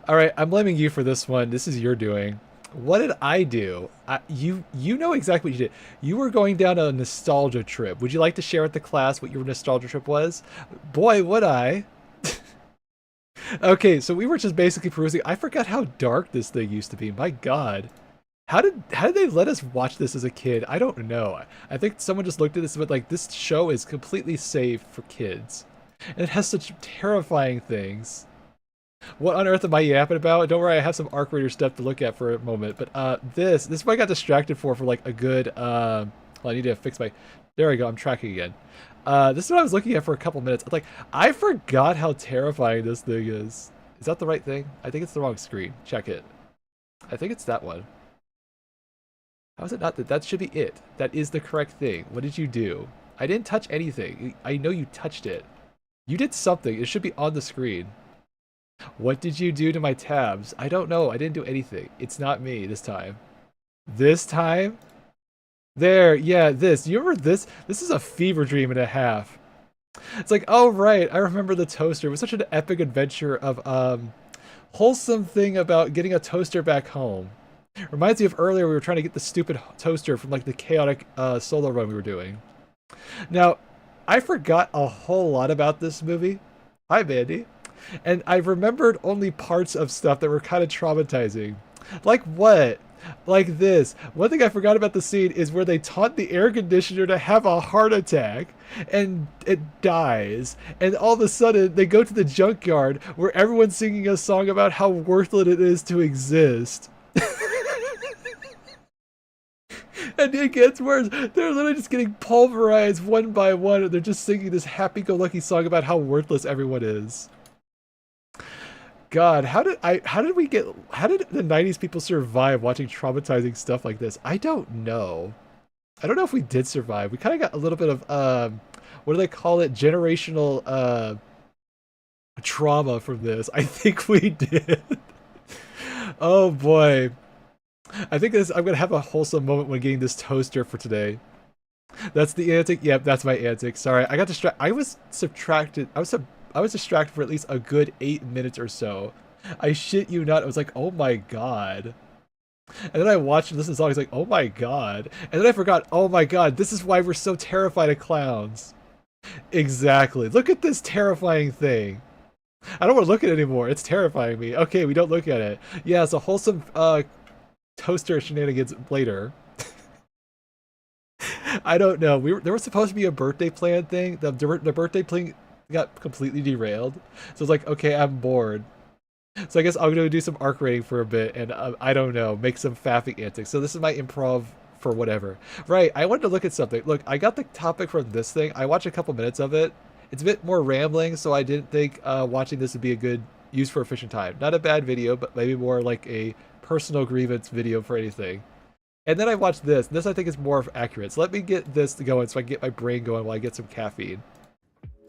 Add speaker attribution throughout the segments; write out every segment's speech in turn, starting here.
Speaker 1: All right, I'm blaming you for this one. This is your doing. What did I do? You know exactly what you did. You were going down a nostalgia trip. Would you like to share with the class what your nostalgia trip was? Boy, would I. Okay, so we were just basically perusing. I forgot how dark this thing used to be. My God. How did they let us watch this as a kid? I don't know. I think someone just looked at this and went like, this show is completely safe for kids. And it has such terrifying things. What on earth am I yapping about? Don't worry, I have some Arc Reader stuff to look at for a moment. But this is what I got distracted for like a good well, I need to fix my there we go, I'm tracking again. This is what I was looking at for a couple minutes. Like, I forgot how terrifying this thing is. Is that the right thing? I think it's the wrong screen. Check it. I think it's that one. How is it not that? That should be it. That is the correct thing. What did you do? I didn't touch anything. I know you touched it. You did something. It should be on the screen. What did you do to my tabs? I don't know. I didn't do anything. It's not me this time. This time? There, yeah, this. You remember this? This is a fever dream and a half. It's like, oh right, I remember the toaster. It was such an epic adventure of wholesome thing about getting a toaster back home. Reminds me of earlier we were trying to get the stupid toaster from like the chaotic solo run we were doing. Now, I forgot a whole lot about this movie. Hi, Mandy. And I remembered only parts of stuff that were kind of traumatizing. Like what? Like this. One thing I forgot about the scene is where they taunt the air conditioner to have a heart attack and it dies. And all of a sudden they go to the junkyard where everyone's singing a song about how worthless it is to exist. And it gets worse. They're literally just getting pulverized one by one. And they're just singing this happy-go-lucky song about how worthless everyone is. God, how did the 90s people survive watching traumatizing stuff like this? I don't know. I don't know if we did survive. We kind of got a little bit of what do they call it? Generational trauma from this. I think we did. Oh boy. I think I'm gonna have a wholesome moment when getting this toaster for today. That's the antic. Yep, that's my antic. Sorry, I got distracted. I was subtracted. I was distracted for at least a good 8 minutes or so. I shit you not. I was like, oh my god. And then I watched and listened to the song. I was like, oh my god. And then I forgot, oh my god, this is why we're so terrified of clowns. Exactly. Look at this terrifying thing. I don't want to look at it anymore. It's terrifying me. Okay, we don't look at it. Yeah, it's a wholesome toaster shenanigans later. I don't know. There was supposed to be a birthday plan thing. The birthday plan got completely derailed. So it's like, okay, I'm bored. So I guess I'm gonna do some arc rating for a bit, and I don't know, make some faffing antics. So this is my improv for whatever. Right, I wanted to look at something. Look, I got the topic from this thing. I watched a couple minutes of it. It's a bit more rambling, so I didn't think watching this would be a good use for efficient time. Not a bad video, but maybe more like a personal grievance video for anything. And then I watched this. This I think is more accurate. So let me get this going so I can get my brain going while I get some caffeine.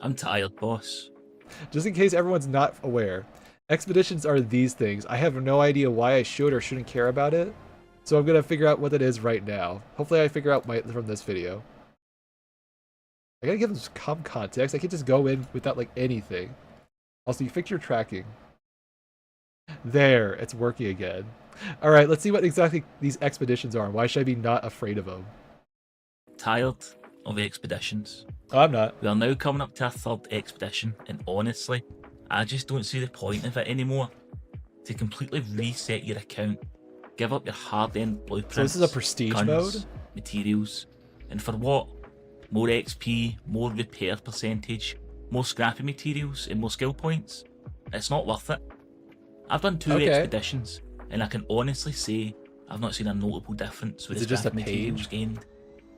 Speaker 2: I'm tired, boss.
Speaker 1: Just in case everyone's not aware, expeditions are these things. I have no idea why I should or shouldn't care about it, so I'm gonna figure out what that is right now. Hopefully I figure out from this video. I gotta give them some context. I can't just go in without like anything. Also, you fix your tracking. There, it's working again. Alright, let's see what exactly these expeditions are and why should I be not afraid of them.
Speaker 2: Tired of expeditions.
Speaker 1: Oh, I'm not.
Speaker 2: We are now coming up to our third expedition, and honestly, I just don't see the point of it anymore. To completely reset your account, give up your hard-earned blueprints,
Speaker 1: so this is a prestige
Speaker 2: guns,
Speaker 1: mode?
Speaker 2: materials, and for what? More XP, more repair percentage, more scrappy materials, and more skill points? It's not worth it. I've done 2 expeditions, and I can honestly say I've not seen a notable difference with the scrappy materials gained.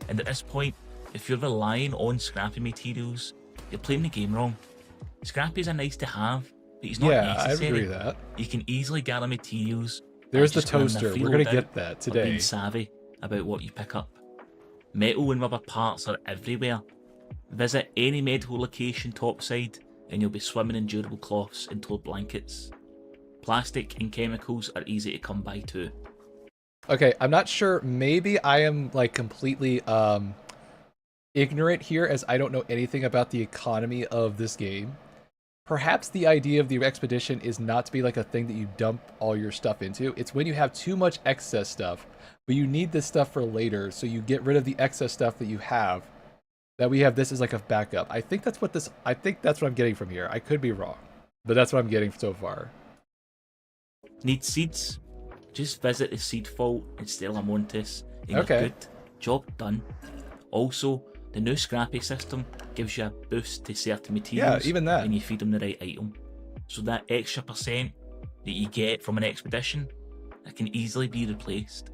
Speaker 2: And at this point, if you're relying on scrappy materials, you're playing the game wrong. Scrappy's are nice to have, but it's not necessary.
Speaker 1: I agree with that.
Speaker 2: You can easily gather materials.
Speaker 1: There's the toaster. We're going to get that today.
Speaker 2: Being savvy about what you pick up. Metal and rubber parts are everywhere. Visit any medical location topside and you'll be swimming in durable cloths and toad blankets. Plastic and chemicals are easy to come by too.
Speaker 1: Okay, I'm not sure. Maybe I am like completely ignorant here as I don't know anything about the economy of this game. perhaps the idea of the expedition is not to be like a thing that you dump all your stuff into. It's when you have too much excess stuff, but you need this stuff for later, so you get rid of the excess stuff that you have. That we have this as like a backup. I think that's what I'm getting from here. I could be wrong, but that's what I'm getting so far.
Speaker 2: Need seeds? Just visit the seed vault in Stella Montes and
Speaker 1: Okay.
Speaker 2: you're good. Job done. Also, the new scrappy system gives you a boost to certain materials
Speaker 1: even that.
Speaker 2: when you feed them the right item. So that extra percent that you get from an expedition, that can easily be replaced.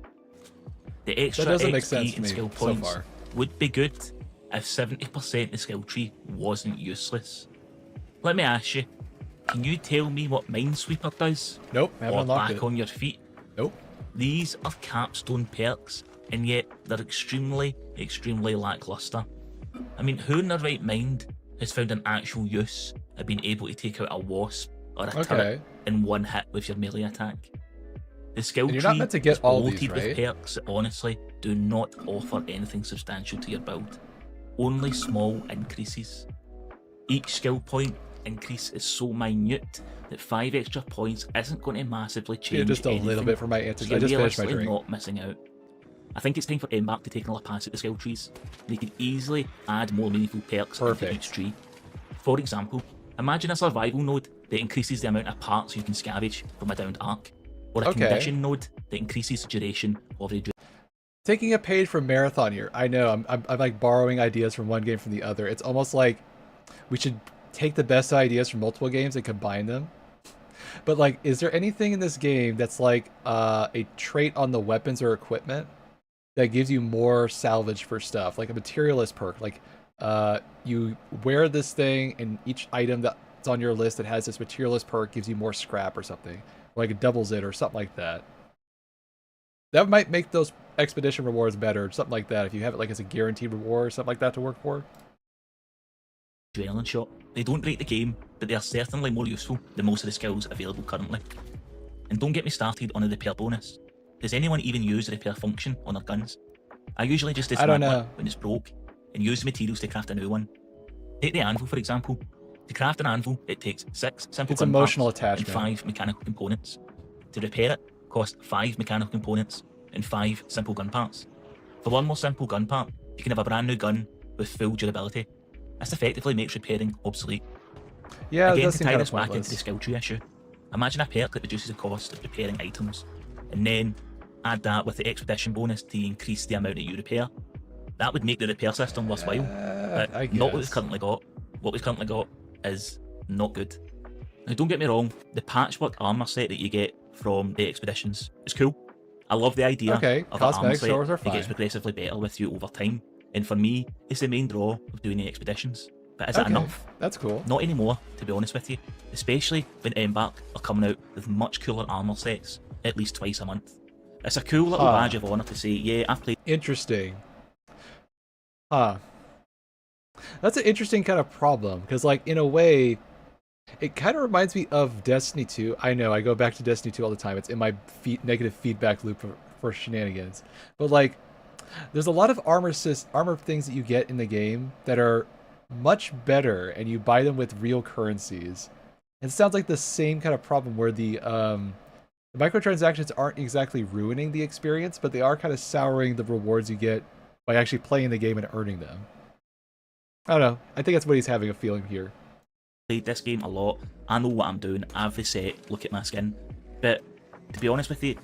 Speaker 2: The extra
Speaker 1: That doesn't
Speaker 2: XP
Speaker 1: make sense to
Speaker 2: and
Speaker 1: me
Speaker 2: skill
Speaker 1: so
Speaker 2: points
Speaker 1: far.
Speaker 2: would be good if 70% of the skill tree wasn't useless. Let me ask you, can you tell me what Minesweeper does?
Speaker 1: Nope, haven't
Speaker 2: Or
Speaker 1: unlocked
Speaker 2: back
Speaker 1: it.
Speaker 2: on your feet?
Speaker 1: Nope.
Speaker 2: These are capstone perks, and yet they're extremely, extremely lackluster. I mean, who in their right mind has found an actual use of being able to take out a wasp or a turret in one hit with your melee attack? The skill
Speaker 1: And
Speaker 2: tree
Speaker 1: you're not meant to get
Speaker 2: is
Speaker 1: all these,
Speaker 2: bloated
Speaker 1: right?
Speaker 2: with perks that honestly do not offer anything substantial to your build. Only small increases. Each skill point increase is so minute that 5 extra points isn't going to massively change
Speaker 1: Yeah, just a
Speaker 2: anything.
Speaker 1: little bit for my
Speaker 2: So
Speaker 1: antics.
Speaker 2: you're
Speaker 1: I just finished my
Speaker 2: realistically
Speaker 1: drink.
Speaker 2: not missing out. I think it's time for Embark to take another pass at the skill trees. They could easily add more meaningful perks into each tree. For example, imagine a survival node that increases the amount of parts you can scavenge from a downed arc, or a condition node that increases the duration of a
Speaker 1: Taking a page from Marathon here. I know I'm like borrowing ideas from one game from the other. It's almost like we should take the best ideas from multiple games and combine them. But like, is there anything in this game that's like a trait on the weapons or equipment that gives you more salvage for stuff, like a materialist perk? Like, you wear this thing, and each item that's on your list that has this materialist perk gives you more scrap or something, or like it doubles it or something like that. That might make those expedition rewards better, something like that. If you have it like as a guaranteed reward or something like that to work for.
Speaker 2: adrenaline shot. They don't break the game, but they are certainly more useful than most of the skills available currently. And don't get me started on the repair bonus. Does anyone even use the repair function on their guns? I usually just dismantle it when it's broke and use the materials to craft a new one. Take the anvil for example. To craft an anvil, it takes 6 simple gun
Speaker 1: emotional
Speaker 2: parts and
Speaker 1: attachment.
Speaker 2: 5 mechanical components. To repair it, costs 5 mechanical components and 5 simple gun parts. For one more simple gun part, you can have a brand new gun with full durability. This effectively makes repairing obsolete.
Speaker 1: Yeah,
Speaker 2: Again,
Speaker 1: that
Speaker 2: to
Speaker 1: seems
Speaker 2: tie
Speaker 1: kind
Speaker 2: this
Speaker 1: of
Speaker 2: back into
Speaker 1: pointless.
Speaker 2: the skill tree issue, imagine a perk that reduces the cost of repairing items, and then add that with the expedition bonus to increase the amount that you repair. That would make the repair system worthwhile, but
Speaker 1: I
Speaker 2: not what we've
Speaker 1: guess.
Speaker 2: currently got. What we've currently got is not good. Now don't get me wrong, the patchwork armor set that you get from the expeditions is cool. I love the idea of an armor
Speaker 1: cosmetic
Speaker 2: set
Speaker 1: stores are
Speaker 2: that gets
Speaker 1: fine.
Speaker 2: progressively better with you over time, and for me, it's the main draw of doing the expeditions. But is it enough?
Speaker 1: That's cool.
Speaker 2: Not anymore, to be honest with you, especially when Embark are coming out with much cooler armor sets at least twice a month. It's a cool little badge of honour to say, yeah, I've played.
Speaker 1: Interesting. That's an interesting kind of problem, because like in a way, it kind of reminds me of Destiny 2. I know, I go back to Destiny 2 all the time. It's in my negative feedback loop for shenanigans. But like, there's a lot of armor things that you get in the game that are much better, and you buy them with real currencies. It sounds like the same kind of problem where the microtransactions aren't exactly ruining the experience, but they are kind of souring the rewards you get by actually playing the game and earning them. I don't know. I think that's what he's having a feeling here.
Speaker 2: Played this game a lot. I know what I'm doing. I have the set. Look at my skin. But to be honest with you,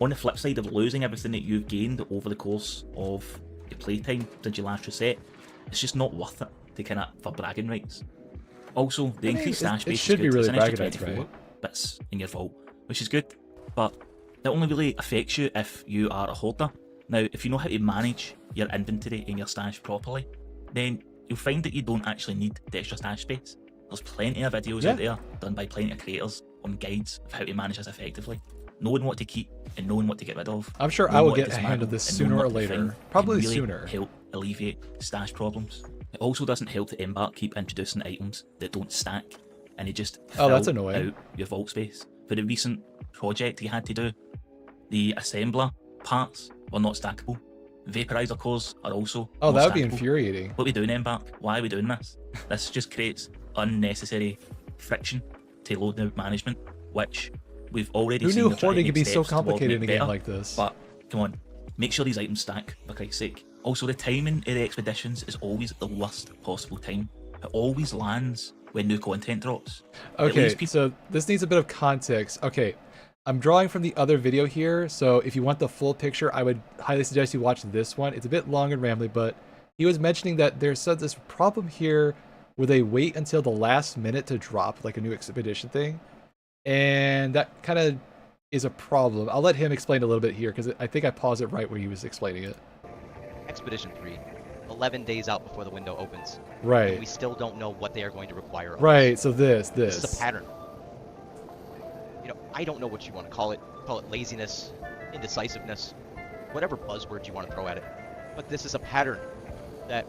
Speaker 2: on the flip side of losing everything that you've gained over the course of your playtime since you last reset, it's just not worth it to kind of for bragging rights. Also, the increased stash space
Speaker 1: should be
Speaker 2: is good.
Speaker 1: really
Speaker 2: It's an extra
Speaker 1: bragging rights,
Speaker 2: 24
Speaker 1: right?
Speaker 2: bits in your vault, which is good, but it only really affects you if you are a hoarder. Now, if you know how to manage your inventory and your stash properly, then you'll find that you don't actually need the extra stash space. There's plenty of videos out there done by plenty of creators on guides of how to manage this effectively, knowing what to keep and knowing what to get rid of.
Speaker 1: I'm sure I will get a hand of this sooner or later. Probably
Speaker 2: really
Speaker 1: sooner.
Speaker 2: Help alleviate stash problems. It also doesn't help that Embark keep introducing items that don't stack, and they just fill
Speaker 1: that's annoying.
Speaker 2: out your vault space. For the recent project you had to do, the assembler parts were not stackable. Vaporizer cores are also
Speaker 1: that would be
Speaker 2: stackable.
Speaker 1: infuriating.
Speaker 2: What are we doing, Embark? Why are we doing this? This just creates unnecessary friction to load management, which we've already
Speaker 1: Who
Speaker 2: seen.
Speaker 1: knew
Speaker 2: they're trying to
Speaker 1: hoarding could
Speaker 2: make
Speaker 1: be so
Speaker 2: steps towards
Speaker 1: complicated in a
Speaker 2: making
Speaker 1: game
Speaker 2: better,
Speaker 1: like this?
Speaker 2: But come on, make sure these items stack, for Christ's sake. Also, the timing of the expeditions is always at the worst possible time. It always lands when new content drops.
Speaker 1: Okay, so this needs a bit of context. Okay, I'm drawing from the other video here, so if you want the full picture, I would highly suggest you watch this one. It's a bit long and rambly, but he was mentioning that there's this problem here where they wait until the last minute to drop like a new expedition thing, and that kind of is a problem. I'll let him explain a little bit here because I think I paused it right where he was explaining it.
Speaker 3: Expedition 3, 11 days out before the window opens.
Speaker 1: Right.
Speaker 3: And we still don't know what they are going to require of us.
Speaker 1: Right, so this
Speaker 3: is a pattern. You know, I don't know what you want to call it. Call it laziness, indecisiveness, whatever buzzwords you want to throw at it. But this is a pattern that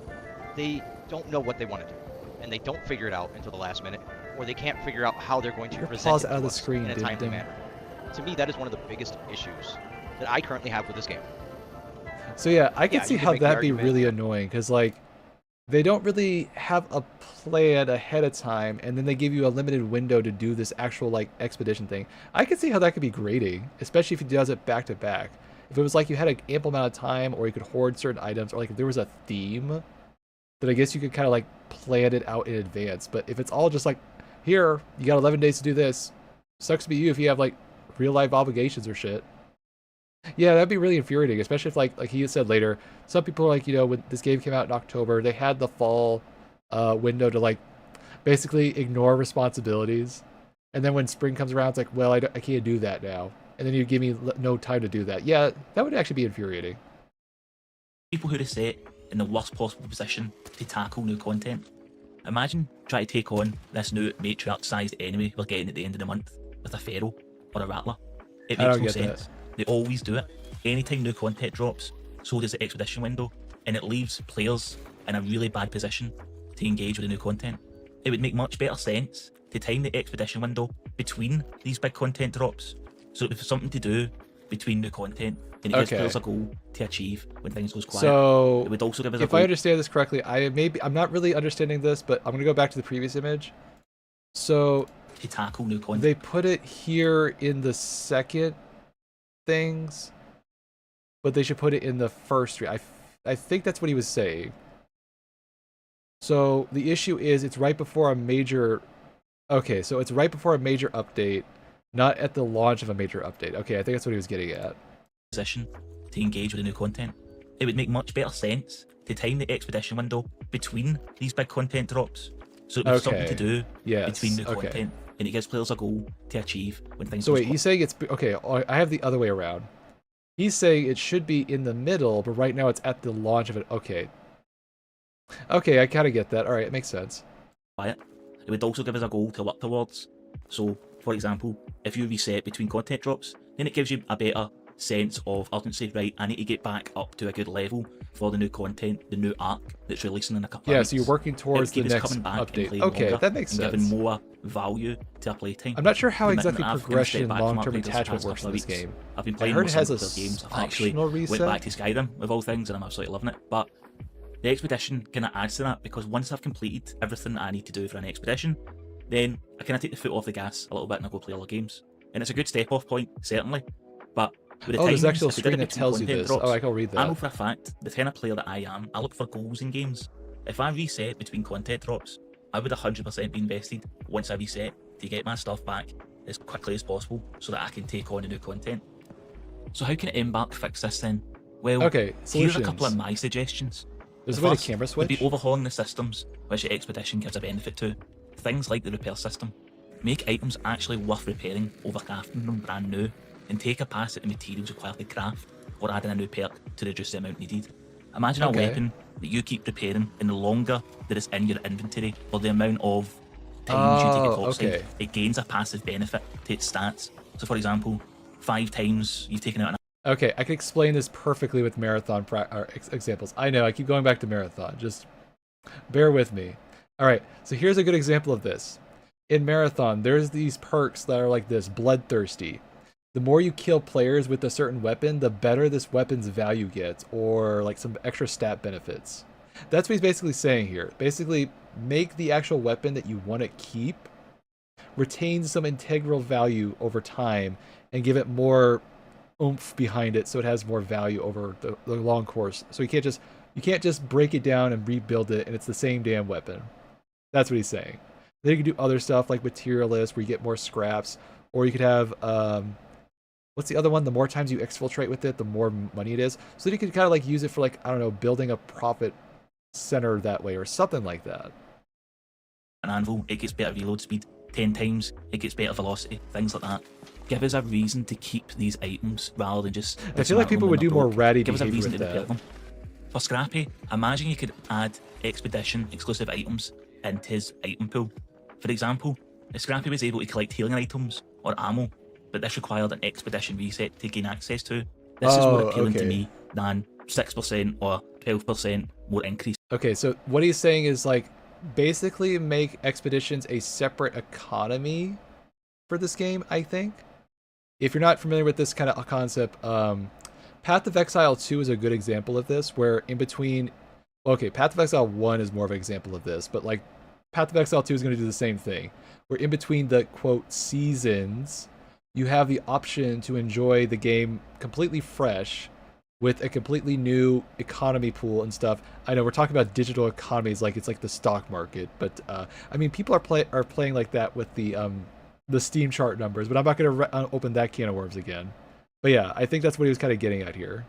Speaker 3: they don't know what they want to do. And they don't figure it out until the last minute, or they can't figure out how they're going to present it
Speaker 1: out of the
Speaker 3: us
Speaker 1: screen,
Speaker 3: in a timely manner. To me, that is one of the biggest issues that I currently have with this game.
Speaker 1: So yeah, I can see how that'd be
Speaker 3: argument.
Speaker 1: really annoying, because like, they don't really have a plan ahead of time, and then they give you a limited window to do this actual like expedition thing. I can see how that could be grating, especially if he does it back to back. If it was like you had an ample amount of time, or you could hoard certain items, or like if there was a theme, then I guess you could kind of like plan it out in advance. But if it's all just like, here, you got 11 days to do this, sucks to be you if you have like real life obligations or shit. Yeah, that'd be really infuriating, especially if like he said later, some people are like, you know, when this game came out in October, they had the fall window to like basically ignore responsibilities, and then when spring comes around, it's like, well, I can't do that now, and then you give me no time to do that. Yeah, that would actually be infuriating.
Speaker 2: People who are set in the worst possible position to tackle new content. Imagine trying to take on this new matriarch-sized enemy we're getting at the end of the month with a pharaoh or a rattler. It makes no sense. That. They always do it. Anytime new content drops, so does the expedition window, and it leaves players in a really bad position to engage with the new content. It would make much better sense to time the expedition window between these big content drops, so it would be something to do between new content, and it gives players a goal to achieve when things goes quiet.
Speaker 1: So
Speaker 2: it would also give us
Speaker 1: if I understand this correctly, I'm not really understanding this, but I'm gonna go back to the previous image. So
Speaker 2: to tackle new content,
Speaker 1: they put it here in the second things, but they should put it in the first three. I think that's what he was saying. So the issue is it's right before a major. Okay, so it's right before a major update, not at the launch of a major update. Okay, I think that's what he was getting at.
Speaker 2: Position to engage with the new content. It would make much better sense to time the expedition window between these big content drops, so it would be something to do between new content, and it gives players a goal to achieve when things.
Speaker 1: So wait, he's saying it's okay. I have the other way around. He's saying it should be in the middle, but right now it's at the launch of it. Okay. Okay, I kind of get that. All right, it makes sense.
Speaker 2: It would also give us a goal to work towards. So, for example, if you reset between content drops, then it gives you a better sense of urgency. Right, I need to get back up to a good level for the new content, the new arc that's releasing in a couple of weeks.
Speaker 1: So you're working towards the next update. Okay, that makes sense.
Speaker 2: Giving more value to our playtime.
Speaker 1: I'm not sure how exactly progression and long-term attachment works in this game.
Speaker 2: I've been playing most of the games. I've actually went back to Skyrim with all things, and I'm absolutely loving it. But the expedition kind of adds to that, because once I've completed everything I need to do for an expedition, then I kind of take the foot off the gas a little bit and I go play other games. And it's a good step-off point, certainly. But with the
Speaker 1: there's actually a screen that tells you this.
Speaker 2: Drops,
Speaker 1: I can read that.
Speaker 2: I know for a fact, the kind of player that I am, I look for goals in games. If I reset between content drops, I would 100% be invested once I reset to get my stuff back as quickly as possible so that I can take on the new content. So how can Embark fix this then? Well, here's a couple of my suggestions.
Speaker 1: There's a way to camera switch?
Speaker 2: Would be overhauling the systems which the expedition gives a benefit to. Things like the repair system. Make items actually worth repairing over crafting them brand new, and take a pass at the materials required to craft, or adding a new perk to reduce the amount needed. Imagine a weapon that you keep repairing, and the longer that it's in your inventory, or the amount of times you take it topside, it gains a passive benefit to its stats. So for example, 5 times you've taken out an
Speaker 1: Okay, I can explain this perfectly with marathon examples. I know, I keep going back to marathon. Just bear with me. All right, so here's a good example of this. In marathon, there's these perks that are like this, bloodthirsty. The more you kill players with a certain weapon, the better this weapon's value gets, or like some extra stat benefits. That's what he's basically saying here. Basically, make the actual weapon that you want to keep retain some integral value over time and give it more oomph behind it so it has more value over the long course. So you can't just break it down and rebuild it and it's the same damn weapon. That's what he's saying. Then you can do other stuff like materialist where you get more scraps, or you could have what's the other one? The more times you exfiltrate with it, the more money it is. So then you could kind of like use it for like, I don't know, building a profit center that way or something like that.
Speaker 2: An anvil, it gets better reload speed 10 times, it gets better velocity, things like that. Give us a reason to keep these items rather than just...
Speaker 1: I feel like people would do more ratty
Speaker 2: Give us a
Speaker 1: behavior
Speaker 2: reason
Speaker 1: with
Speaker 2: to repair
Speaker 1: that.
Speaker 2: them. For Scrappy, imagine you could add expedition exclusive items into his item pool. For example, if Scrappy was able to collect healing items or ammo, but this required an expedition reset to gain access to, this is more appealing to me than 6% or 12% more increase.
Speaker 1: Okay, so what he's saying is like basically make expeditions a separate economy for this game, I think. If you're not familiar with this kind of concept, Path of Exile 2 is a good example of this, where in between, okay, Path of Exile 1 is more of an example of this, but like Path of Exile 2 is going to do the same thing, where in between the quote seasons, you have the option to enjoy the game completely fresh with a completely new economy pool and stuff. I know we're talking about digital economies like it's like the stock market, but I mean people are playing like that with the Steam chart numbers, but I'm not going to open that can of worms again. But yeah, I think that's what he was kind of getting at here.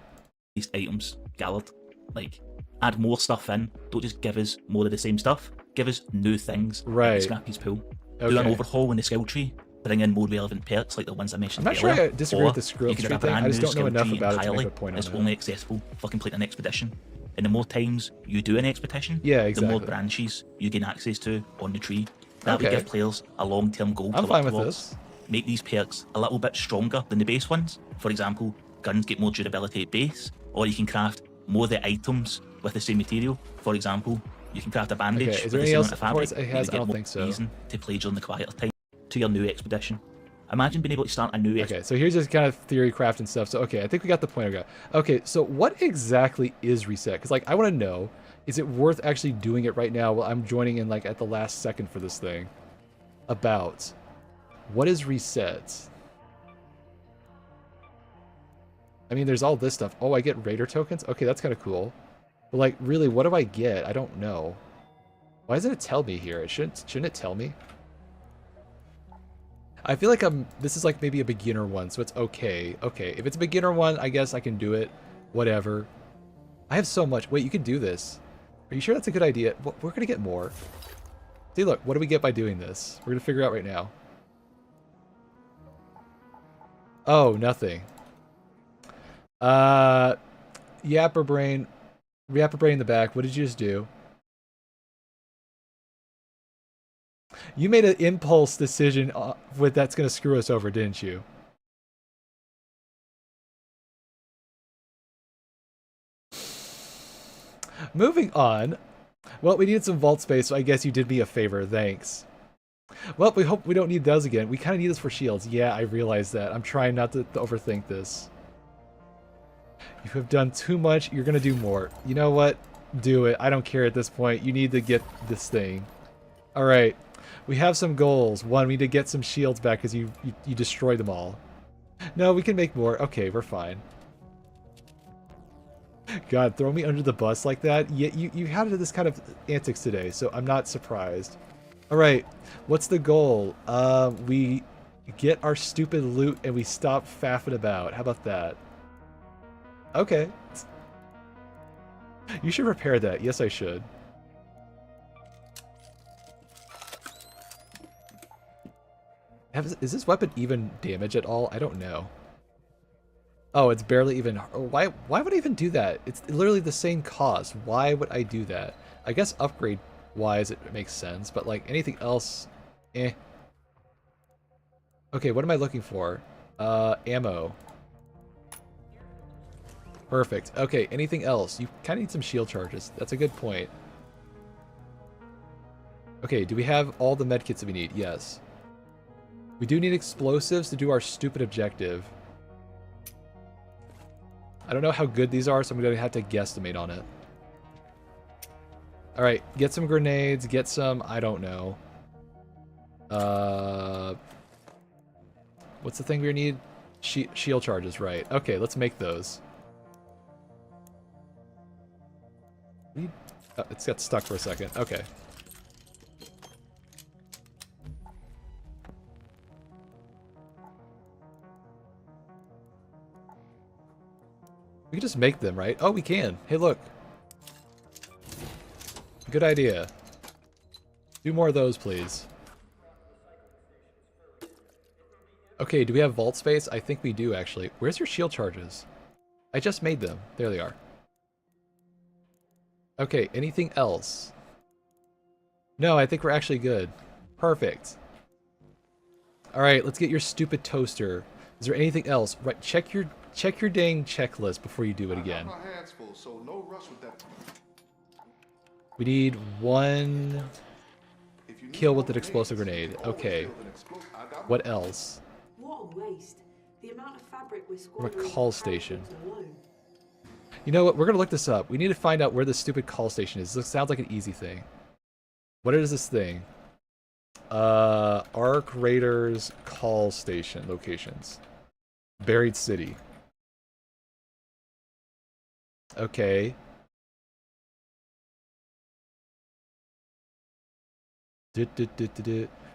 Speaker 2: These items gathered, like add more stuff in. Don't just give us more of the same stuff. Give us new things.
Speaker 1: Right.
Speaker 2: Like Scrappy's pool.
Speaker 1: Okay.
Speaker 2: Do an overhaul in the skill tree. Bring in more relevant perks like the ones I mentioned
Speaker 1: I'm not
Speaker 2: earlier.
Speaker 1: sure I disagree with the skill
Speaker 2: You could
Speaker 1: tree
Speaker 2: have a
Speaker 1: thing.
Speaker 2: brand
Speaker 1: I just
Speaker 2: new
Speaker 1: don't know
Speaker 2: skill
Speaker 1: enough
Speaker 2: tree
Speaker 1: about it to
Speaker 2: entirely.
Speaker 1: make a point on
Speaker 2: It's
Speaker 1: it.
Speaker 2: only accessible for completing an expedition. And the more times you do an expedition,
Speaker 1: Yeah,
Speaker 2: the more
Speaker 1: exactly.
Speaker 2: branches you gain access to on the tree. That would
Speaker 1: Okay.
Speaker 2: give players a long-term goal
Speaker 1: I'm
Speaker 2: to
Speaker 1: fine
Speaker 2: work
Speaker 1: with
Speaker 2: towards.
Speaker 1: this.
Speaker 2: Make these perks a little bit stronger than the base ones. For example, guns get more durability at base, or you can craft more of the items with the same material. For example, you can craft a bandage
Speaker 1: Okay, is
Speaker 2: with
Speaker 1: there
Speaker 2: the
Speaker 1: anything
Speaker 2: same
Speaker 1: else
Speaker 2: amount of fabric.
Speaker 1: it
Speaker 2: that
Speaker 1: has?
Speaker 2: you
Speaker 1: I
Speaker 2: get
Speaker 1: don't
Speaker 2: more
Speaker 1: think so.
Speaker 2: reason to play during the quieter time to your new expedition. Imagine being able to start a new
Speaker 1: Okay, so here's just kind of theory craft and stuff. So, okay, I think we got the point I got. Okay, so what exactly is reset? Because, like, I want to know, is it worth actually doing it right now while I'm joining in, like, at the last second for this thing? About. What is reset? I mean, there's all this stuff. Oh, I get Raider tokens? Okay, that's kind of cool. But, like, really, what do I get? I don't know. Why doesn't it tell me here? Shouldn't it tell me? I feel like this is like maybe a beginner one, so it's okay. Okay, if it's a beginner one, I guess I can do it. Whatever. I have so much. Wait, you can do this. Are you sure that's a good idea? We're gonna get more. See, look, what do we get by doing this? We're gonna figure out right now. Oh, nothing. Yapper brain in the back. What did you just do? You made an impulse decision with that's going to screw us over, didn't you? Moving on. Well, we needed some vault space, so I guess you did me a favor. Thanks. Well, we hope we don't need those again. We kind of need this for shields. Yeah, I realize that. I'm trying not to overthink this. You have done too much. You're going to do more. You know what? Do it. I don't care at this point. You need to get this thing. All right. We have some goals. One, we need to get some shields back because you destroyed them all. No, we can make more. Okay, we're fine. God, throw me under the bus like that? Yeah, you had this kind of antics today, so I'm not surprised. All right, what's the goal? We get our stupid loot and we stop faffing about. How about that? Okay. You should repair that. Yes, I should. Is this weapon even damage at all? I don't know. Oh, it's barely even... Why would I even do that? It's literally the same cost. Why would I do that? I guess upgrade-wise it makes sense, but like anything else... Eh. Okay, what am I looking for? Ammo. Perfect. Okay, anything else? You kind of need some shield charges. That's a good point. Okay, do we have all the medkits that we need? Yes. We do need explosives to do our stupid objective. I don't know how good these are, so I'm going to have to guesstimate on it. Alright, get some grenades, get some... I don't know. What's the thing we need? Shield charges, right. Okay, let's make those. Oh, it's got stuck for a second. Okay. We can just make them, right? Oh, we can. Hey, look. Good idea. Do more of those, please. Okay, do we have vault space? I think we do, actually. Where's your shield charges? I just made them. There they are. Okay, anything else? No, I think we're actually good. Perfect. Alright, let's get your stupid toaster. Is there anything else? Right, check your dang checklist before you do it again. We need 1 kill with an explosive grenade. Okay. What else?
Speaker 4: What a waste. The amount of fabric we're
Speaker 1: From a
Speaker 4: squandering
Speaker 1: call station. You know what? We're gonna look this up. We need to find out where this stupid call station is. This sounds like an easy thing. What is this thing? Arc Raiders call station locations. Buried City. Okay.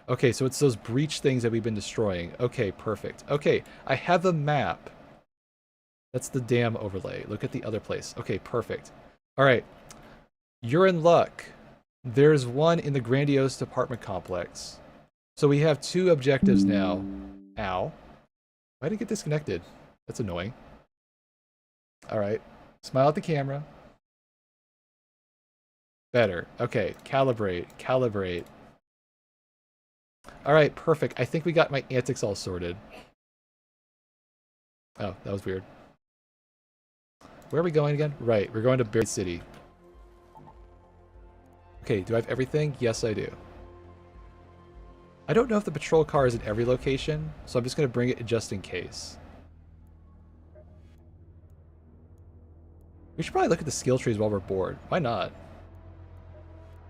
Speaker 1: Okay, so it's those breach things that we've been destroying. Okay, perfect. Okay, I have a map. That's the dam overlay. Look at the other place. Okay, perfect. All right. You're in luck. There's one in the grandiose apartment complex. So we have 2 objectives now. Ow. Why did it get disconnected? That's annoying. All right. Smile at the camera. Better. Okay, calibrate. Calibrate. All right, perfect. I think we got my antics all sorted. Oh, that was weird. Where are we going again? Right, we're going to Buried City. Okay, do I have everything? Yes, I do. I don't know if the patrol car is in every location, so I'm just going to bring it just in case. We should probably look at the skill trees while we're bored. Why not?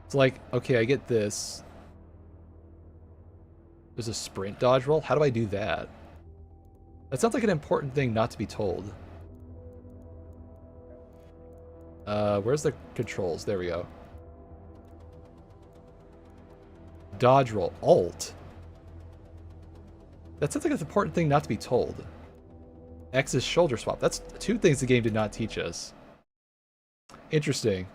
Speaker 1: It's like, okay, I get this. There's a sprint dodge roll? How do I do that? That sounds like an important thing not to be told. Where's the controls? There we go. Dodge roll. Alt. That sounds like an important thing not to be told. X is shoulder swap. That's 2 things the game did not teach us. Interesting.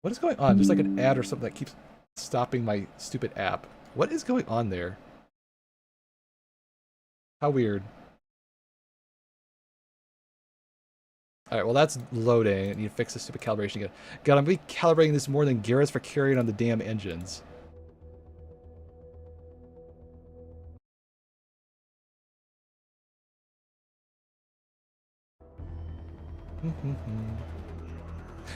Speaker 1: What is going on? There's like an ad or something that keeps stopping my stupid app. What is going on there? How weird. Alright, well that's loading. I need to fix the stupid calibration again. God, I'm going to be calibrating this more than Garrett's for carrying on the damn engines.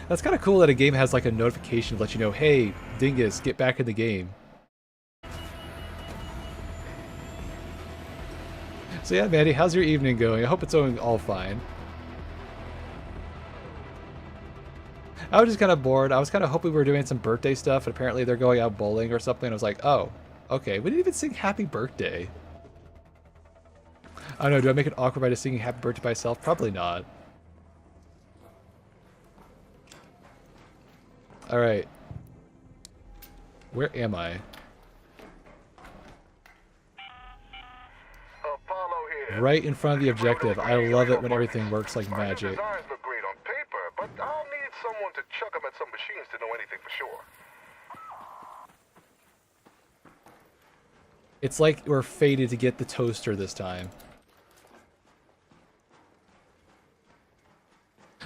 Speaker 1: That's kind of cool that a game has like a notification to let you know, hey, dingus, get back in the game. So yeah, Mandy, how's your evening going? I hope it's going all fine. I was just kind of bored. I was kind of hoping we were doing some birthday stuff, and apparently they're going out bowling or something. I was like, oh, okay. We didn't even sing happy birthday. I don't know, do I make it awkward by just singing happy birthday by myself? Probably not. Alright. Where am I? Right in front of the objective. I love it when everything works like magic.
Speaker 5: Designs look great on paper, but I'll need someone to chuck them at some machines to know anything for sure.
Speaker 1: It's like we're fated to get the toaster this time.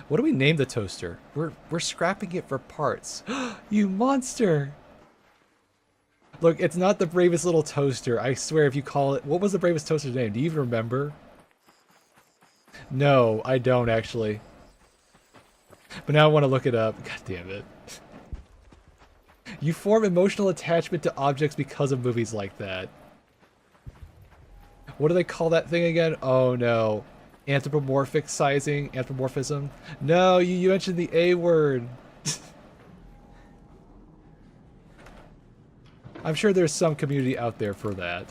Speaker 1: What do we name the toaster? We're scrapping it for parts. You monster! Look, it's not the bravest little toaster. I swear if you call it... What was the bravest toaster's name? Do you even remember? No, I don't actually. But now I want to look it up. God damn it. You form emotional attachment to objects because of movies like that. What do they call that thing again? Oh no. Anthropomorphism? No, you mentioned the A word. I'm sure there's some community out there for that.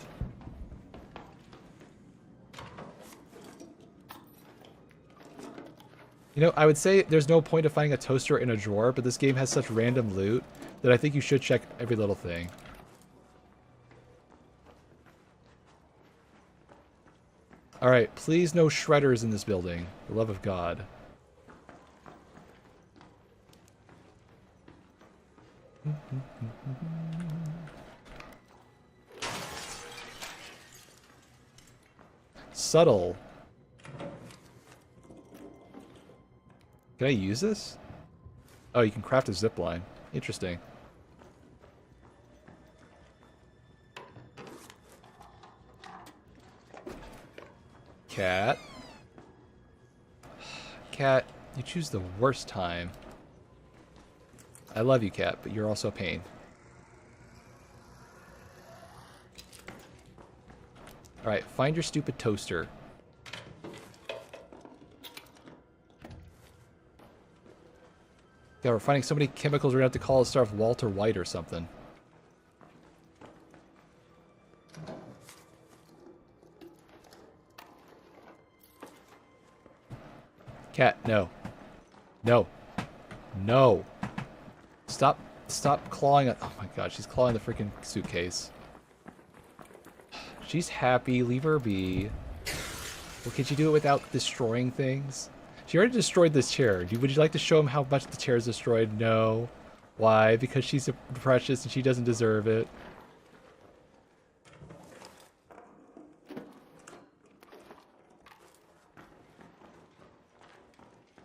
Speaker 1: You know, I would say there's no point of finding a toaster in a drawer, but this game has such random loot that I think you should check every little thing. Alright, please no shredders in this building. For the love of God. Subtle. Can I use this? Oh, you can craft a zip line. Interesting. Cat. Cat, you choose the worst time. I love you, Cat, but you're also a pain. Alright, find your stupid toaster. Yeah, we're finding so many chemicals we're gonna have to call a star of Walter White or something. Cat, no. No. No. Stop clawing at— oh my god, she's clawing the freaking suitcase. She's happy, leave her be. Well, can she do it without destroying things? She already destroyed this chair. Would you like to show him how much the chair is destroyed? No. Why? Because she's precious and she doesn't deserve it.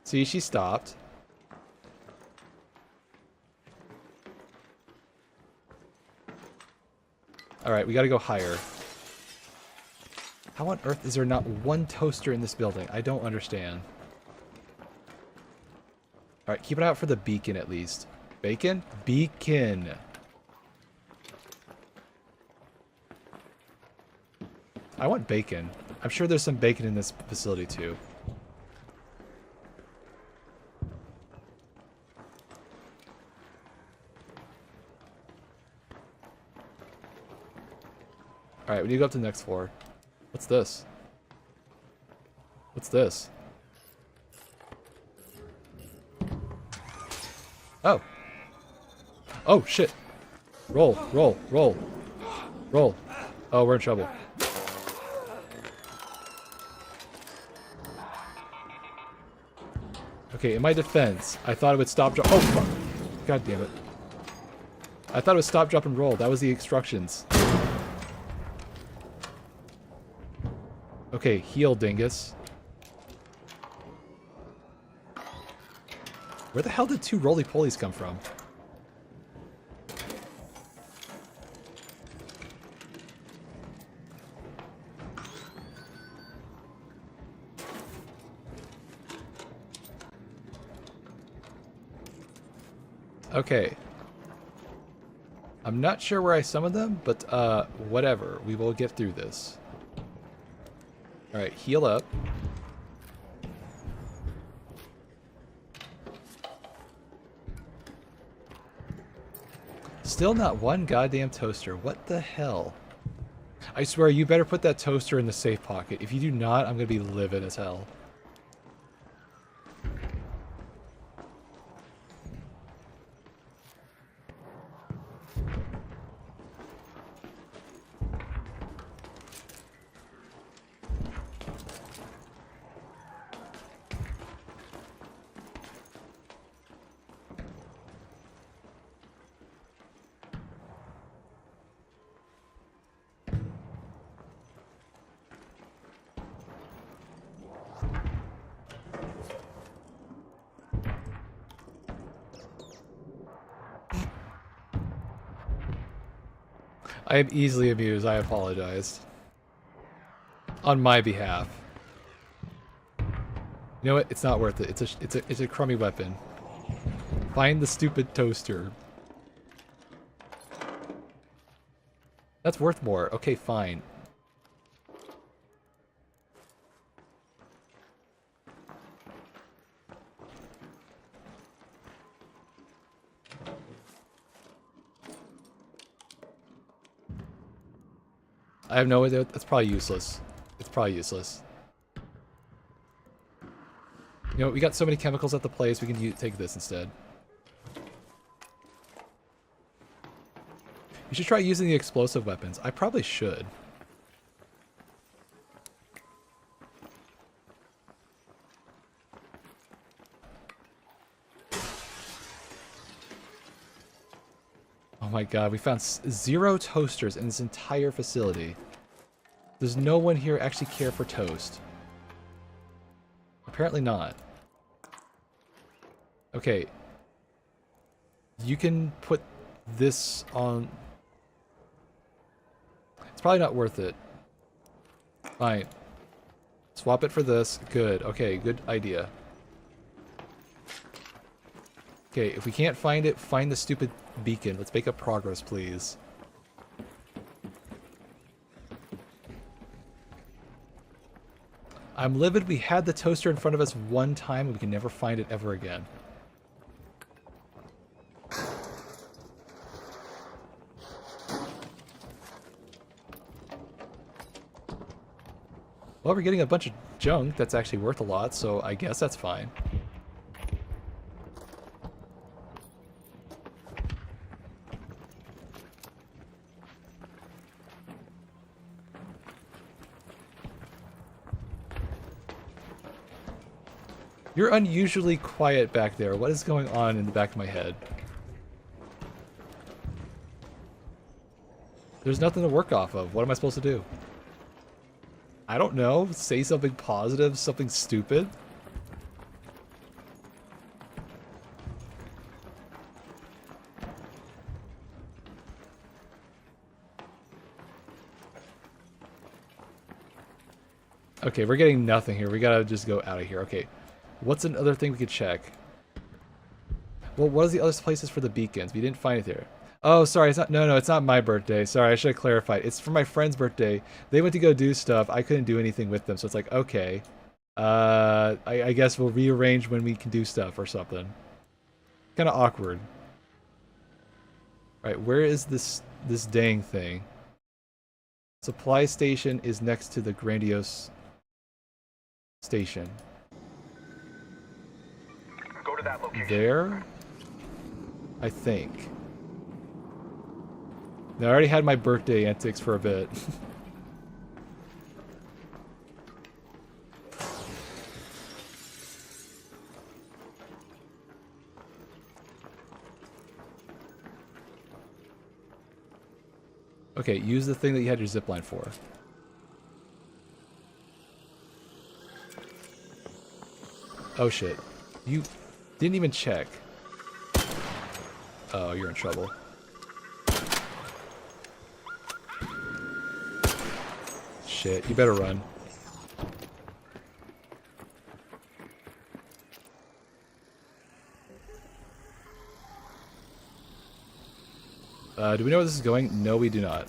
Speaker 1: See, she stopped. Alright, we gotta go higher. How on earth is there not one toaster in this building? I don't understand. Alright, keep it out for the beacon at least. Bacon? Beacon! I want bacon. I'm sure there's some bacon in this facility too. Alright, we need to go up to the next floor. What's this? What's this? Oh. Oh, shit. Roll, roll, roll. Roll. Oh, we're in trouble. Okay, in my defense, I thought it would stop, drop— oh, fuck. God damn it. I thought it would stop, drop, and roll. That was the instructions. Okay, heal, dingus. Where the hell did two roly-polies come from? Okay. I'm not sure where I summoned them, but whatever. We will get through this. Alright, heal up. Still not one goddamn toaster. What the hell? I swear, you better put that toaster in the safe pocket. If you do not, I'm gonna be livid as hell. I am easily amused. I apologize. On my behalf. You know what? It's not worth it. It's a crummy weapon. Find the stupid toaster. That's worth more. Okay, fine. I have no idea. That's probably useless. It's probably useless. You know, we got so many chemicals at the place, we can take this instead. You should try using the explosive weapons. I probably should. Oh my god, we found 0 toasters in this entire facility. Does no one here actually care for toast? Apparently not. Okay. You can put this on... It's probably not worth it. Fine. Swap it for this. Good. Okay, good idea. Okay, if we can't find it, find the stupid beacon. Let's make up progress, please. I'm livid we had the toaster in front of us one time and we can never find it ever again. Well, we're getting a bunch of junk that's actually worth a lot, so I guess that's fine. You're unusually quiet back there. What is going on in the back of my head? There's nothing to work off of. What am I supposed to do? I don't know. Say something positive, something stupid. Okay, we're getting nothing here. We gotta just go out of here. Okay. What's another thing we could check? Well, what are the other places for the beacons? We didn't find it there. Oh, sorry. It's not. No, it's not my birthday. Sorry, I should have clarified. It's for my friend's birthday. They went to go do stuff. I couldn't do anything with them, so it's like, okay. I guess we'll rearrange when we can do stuff or something. Kind of awkward. Right, where is this dang thing? Supply station is next to the grandiose station.
Speaker 5: Go to that location.
Speaker 1: There? I think. No, I already had my birthday antics for a bit. Okay, use the thing that you had your zipline for. Oh shit. You didn't even check. Oh, you're in trouble. Shit, you better run. Do we know where this is going? No, we do not.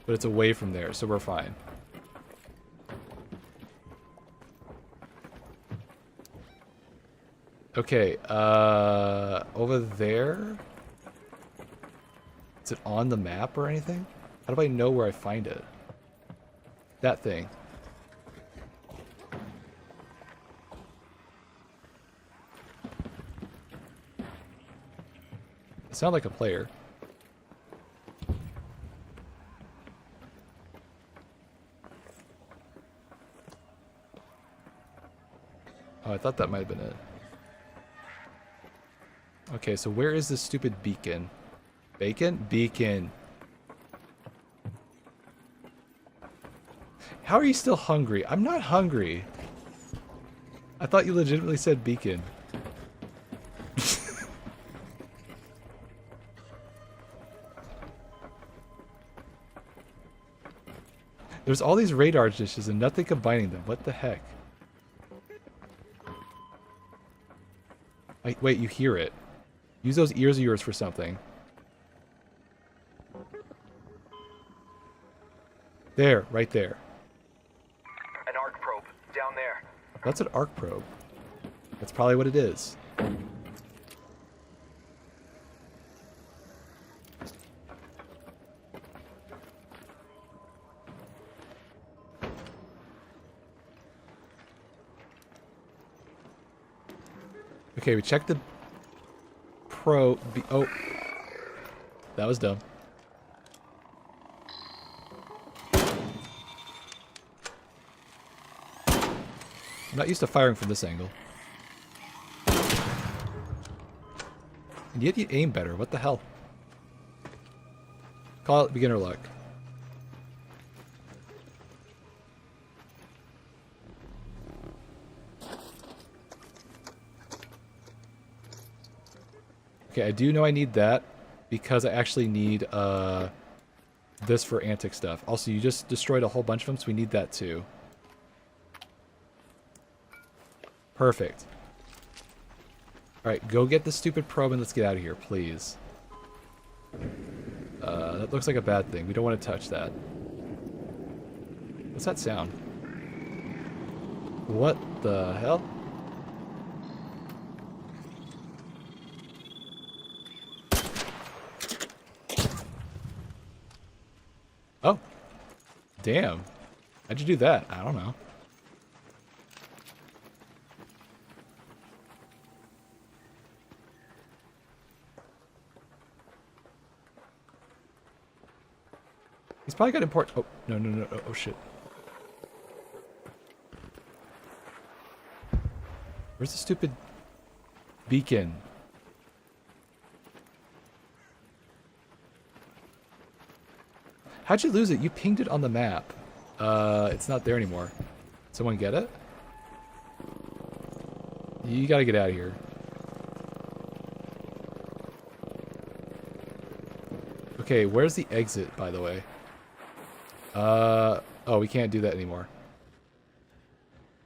Speaker 1: But it's away from there, so we're fine. Okay, over there? Is it on the map or anything? How do I know where I find it? That thing. It sounds like a player. Oh, I thought that might have been it. Okay, so where is this stupid beacon? Bacon? Beacon. How are you still hungry? I'm not hungry. I thought you legitimately said beacon. There's all these radar dishes and nothing combining them. What the heck? Wait, you hear it. Use those ears of yours for something. There, right there.
Speaker 5: An arc probe, down there.
Speaker 1: That's an arc probe. That's probably what it is. Okay, we checked the oh. That was dumb. I'm not used to firing from this angle. And yet you aim better. What the hell? Call it beginner luck. Okay, I do know I need that because I actually need this for antic stuff. Also, you just destroyed a whole bunch of them, so we need that too. Perfect. Alright, go get the stupid probe and let's get out of here, please. That looks like a bad thing. We don't want to touch that. What's that sound? What the hell? Oh. Damn. How'd you do that? I don't know. He's probably got import. Oh, no, no, no. Oh, shit. Where's the stupid beacon? How'd you lose it? You pinged it on the map. It's not there anymore. Someone get it? You gotta get out of here. Okay, where's the exit, by the way? Oh, we can't do that anymore.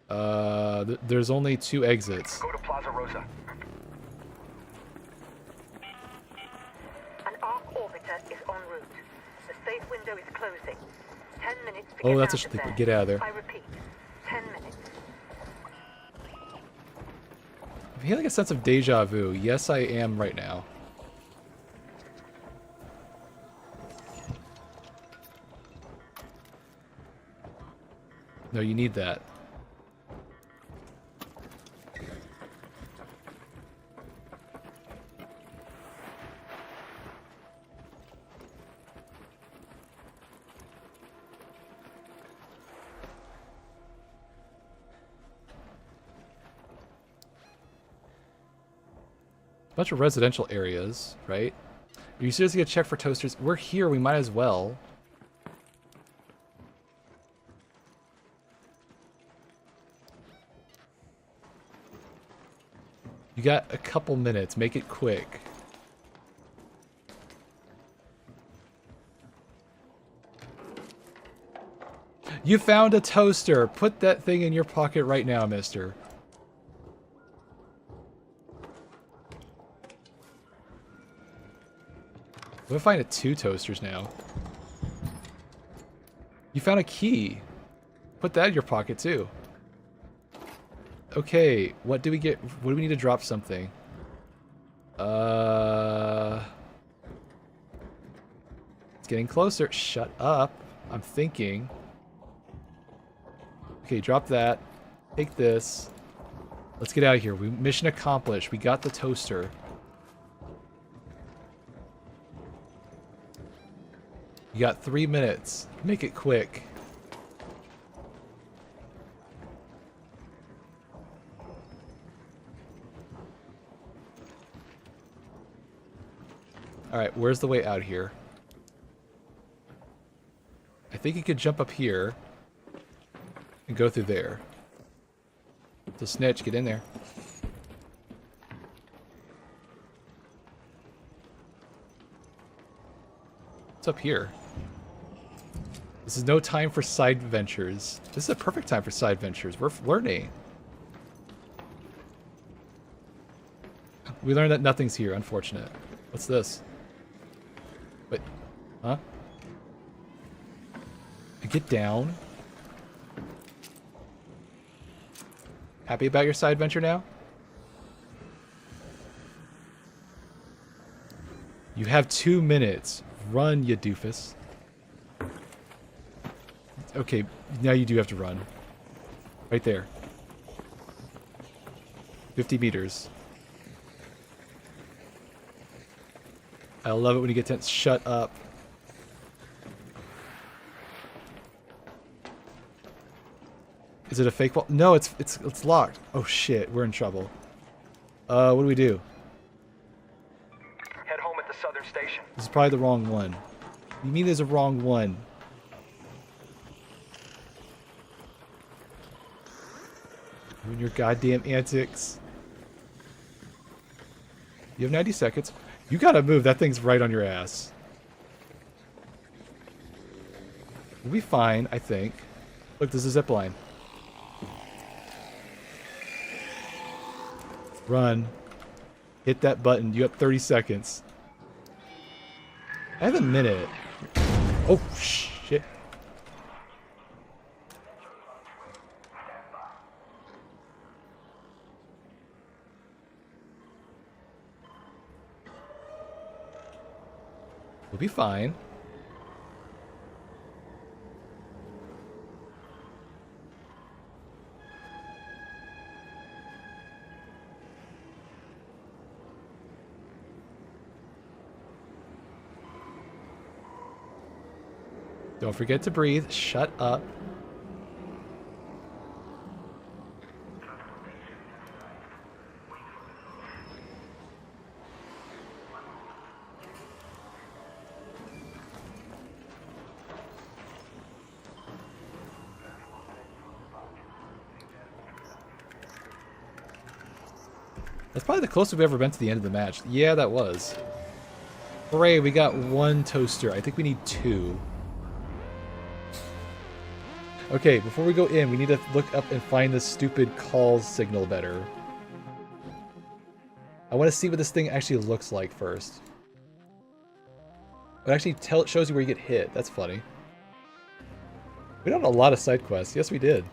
Speaker 1: There's only 2 exits.
Speaker 5: Go to Plaza Rosa.
Speaker 6: An arc orbiter is en route. The safe window is closing. 10 minutes to
Speaker 1: Oh,
Speaker 6: get
Speaker 1: that's
Speaker 6: out
Speaker 1: a
Speaker 6: of there.
Speaker 1: get out of there.
Speaker 6: I repeat, 10 minutes.
Speaker 1: I'm feeling a sense of deja vu. Yes, I am right now. No, you need that. Bunch of residential areas, right? Are you seriously gonna check for toasters? We're here, we might as well. You got a couple minutes, make it quick. You found a toaster! Put that thing in your pocket right now, mister. We'll find 2 toasters now. You found a key. Put that in your pocket too. Okay, what do we get? What do we need to drop something? It's getting closer. Shut up. I'm thinking. Okay, drop that. Take this. Let's get out of here. Mission accomplished. We got the toaster. You got 3 minutes. Make it quick. Alright, where's the way out here? I think you could jump up here and go through there. So snitch, get in there. What's up here? This is no time for side ventures. This is a perfect time for side ventures. We're learning. We learned that nothing's here, unfortunate. What's this? Wait, huh? Get down. Happy about your side venture now? You have 2 minutes. Run, you doofus. Okay, now you do have to run. Right there. 50 meters. I love it when you get tense. Shut up. Is it a fake wall? No, it's locked. Oh shit, we're in trouble. What do we do?
Speaker 5: Head home at the southern station.
Speaker 1: This is probably the wrong one. You mean there's a wrong one? Doing your goddamn antics. You have 90 seconds. You gotta move. That thing's right on your ass. We'll be fine, I think. Look, there's a zip line. Run. Hit that button. You have 30 seconds. I have a minute. Oh, shit. We'll be fine. Don't forget to breathe. Shut up. That's probably the closest we've ever been to the end of the match. Yeah, that was. Hooray, we got one toaster. I think we need 2. Okay, before we go in, we need to look up and find this stupid call signal better. I want to see what this thing actually looks like first. It actually shows you where you get hit. That's funny. We done a lot of side quests. Yes, we did.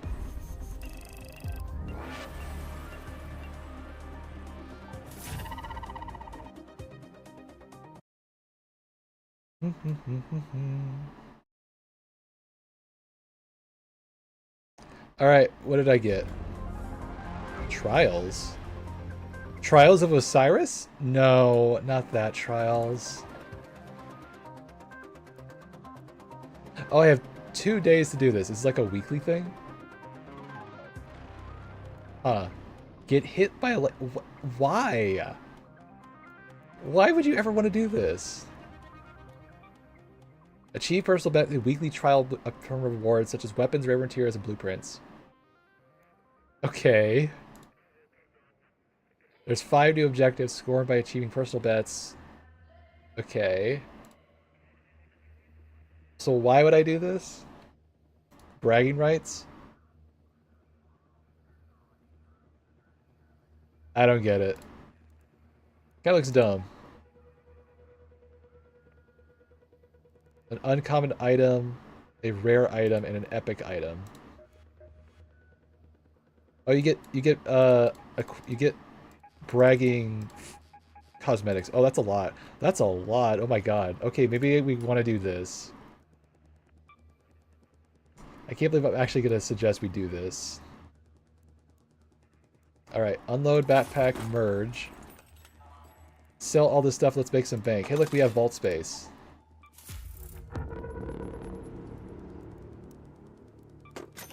Speaker 1: Alright, what did I get? Trials? Trials of Osiris? No, not that Trials. Oh, I have 2 days to do this. It's like a weekly thing? Huh. Get hit by a... Why? Why would you ever want to do this? Achieve personal benefit weekly trial rewards such as weapons, rare materials, and blueprints. Okay. There's 5 new objectives scored by achieving personal bets. Okay. So why would I do this? Bragging rights? I don't get it. Kinda looks dumb. An uncommon item, a rare item, and an epic item. Oh, you get bragging cosmetics. Oh, that's a lot. That's a lot. Oh my god. Okay, maybe we want to do this. I can't believe I'm actually going to suggest we do this. Alright, unload backpack, merge. Sell all this stuff, let's make some bank. Hey look, we have vault space.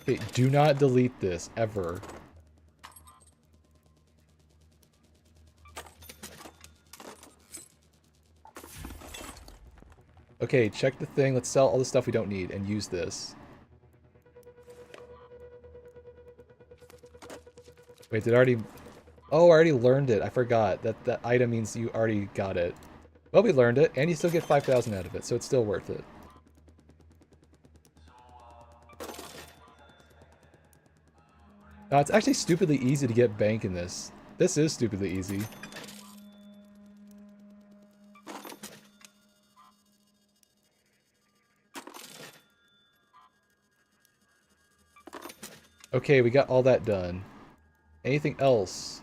Speaker 1: Okay, do not delete this, ever. Okay, check the thing, let's sell all the stuff we don't need and use this. Wait, did I already... Oh, I already learned it. I forgot. That item means you already got it. Well, we learned it, and you still get 5,000 out of it, so it's still worth it. No, it's actually stupidly easy to get bank in this. This is stupidly easy. Okay, we got all that done. Anything else?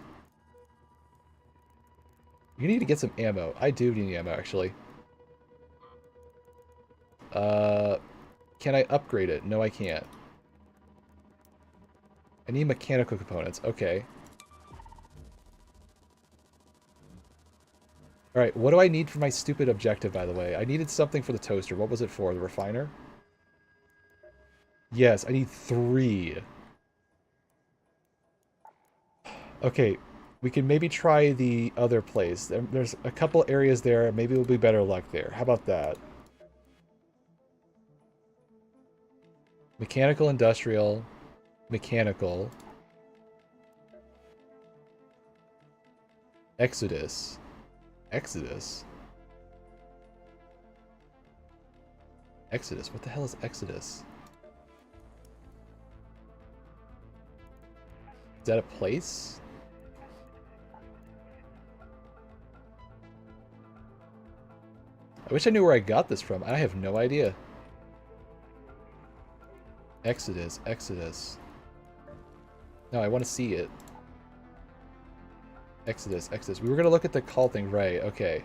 Speaker 1: You need to get some ammo. I do need ammo, actually. Can I upgrade it? No, I can't. I need mechanical components. Okay. Alright, what do I need for my stupid objective, by the way? I needed something for the toaster. What was it for? The refiner? Yes, I need 3. Okay, we can maybe try the other place. There's a couple areas there. Maybe we'll be better luck there. How about that? Mechanical, industrial, mechanical. Exodus. Exodus? Exodus? What the hell is Exodus? Is that a place? I wish I knew where I got this from. I have no idea. Exodus, Exodus. No, I want to see it. Exodus, Exodus. We were going to look at the call thing, right? Okay.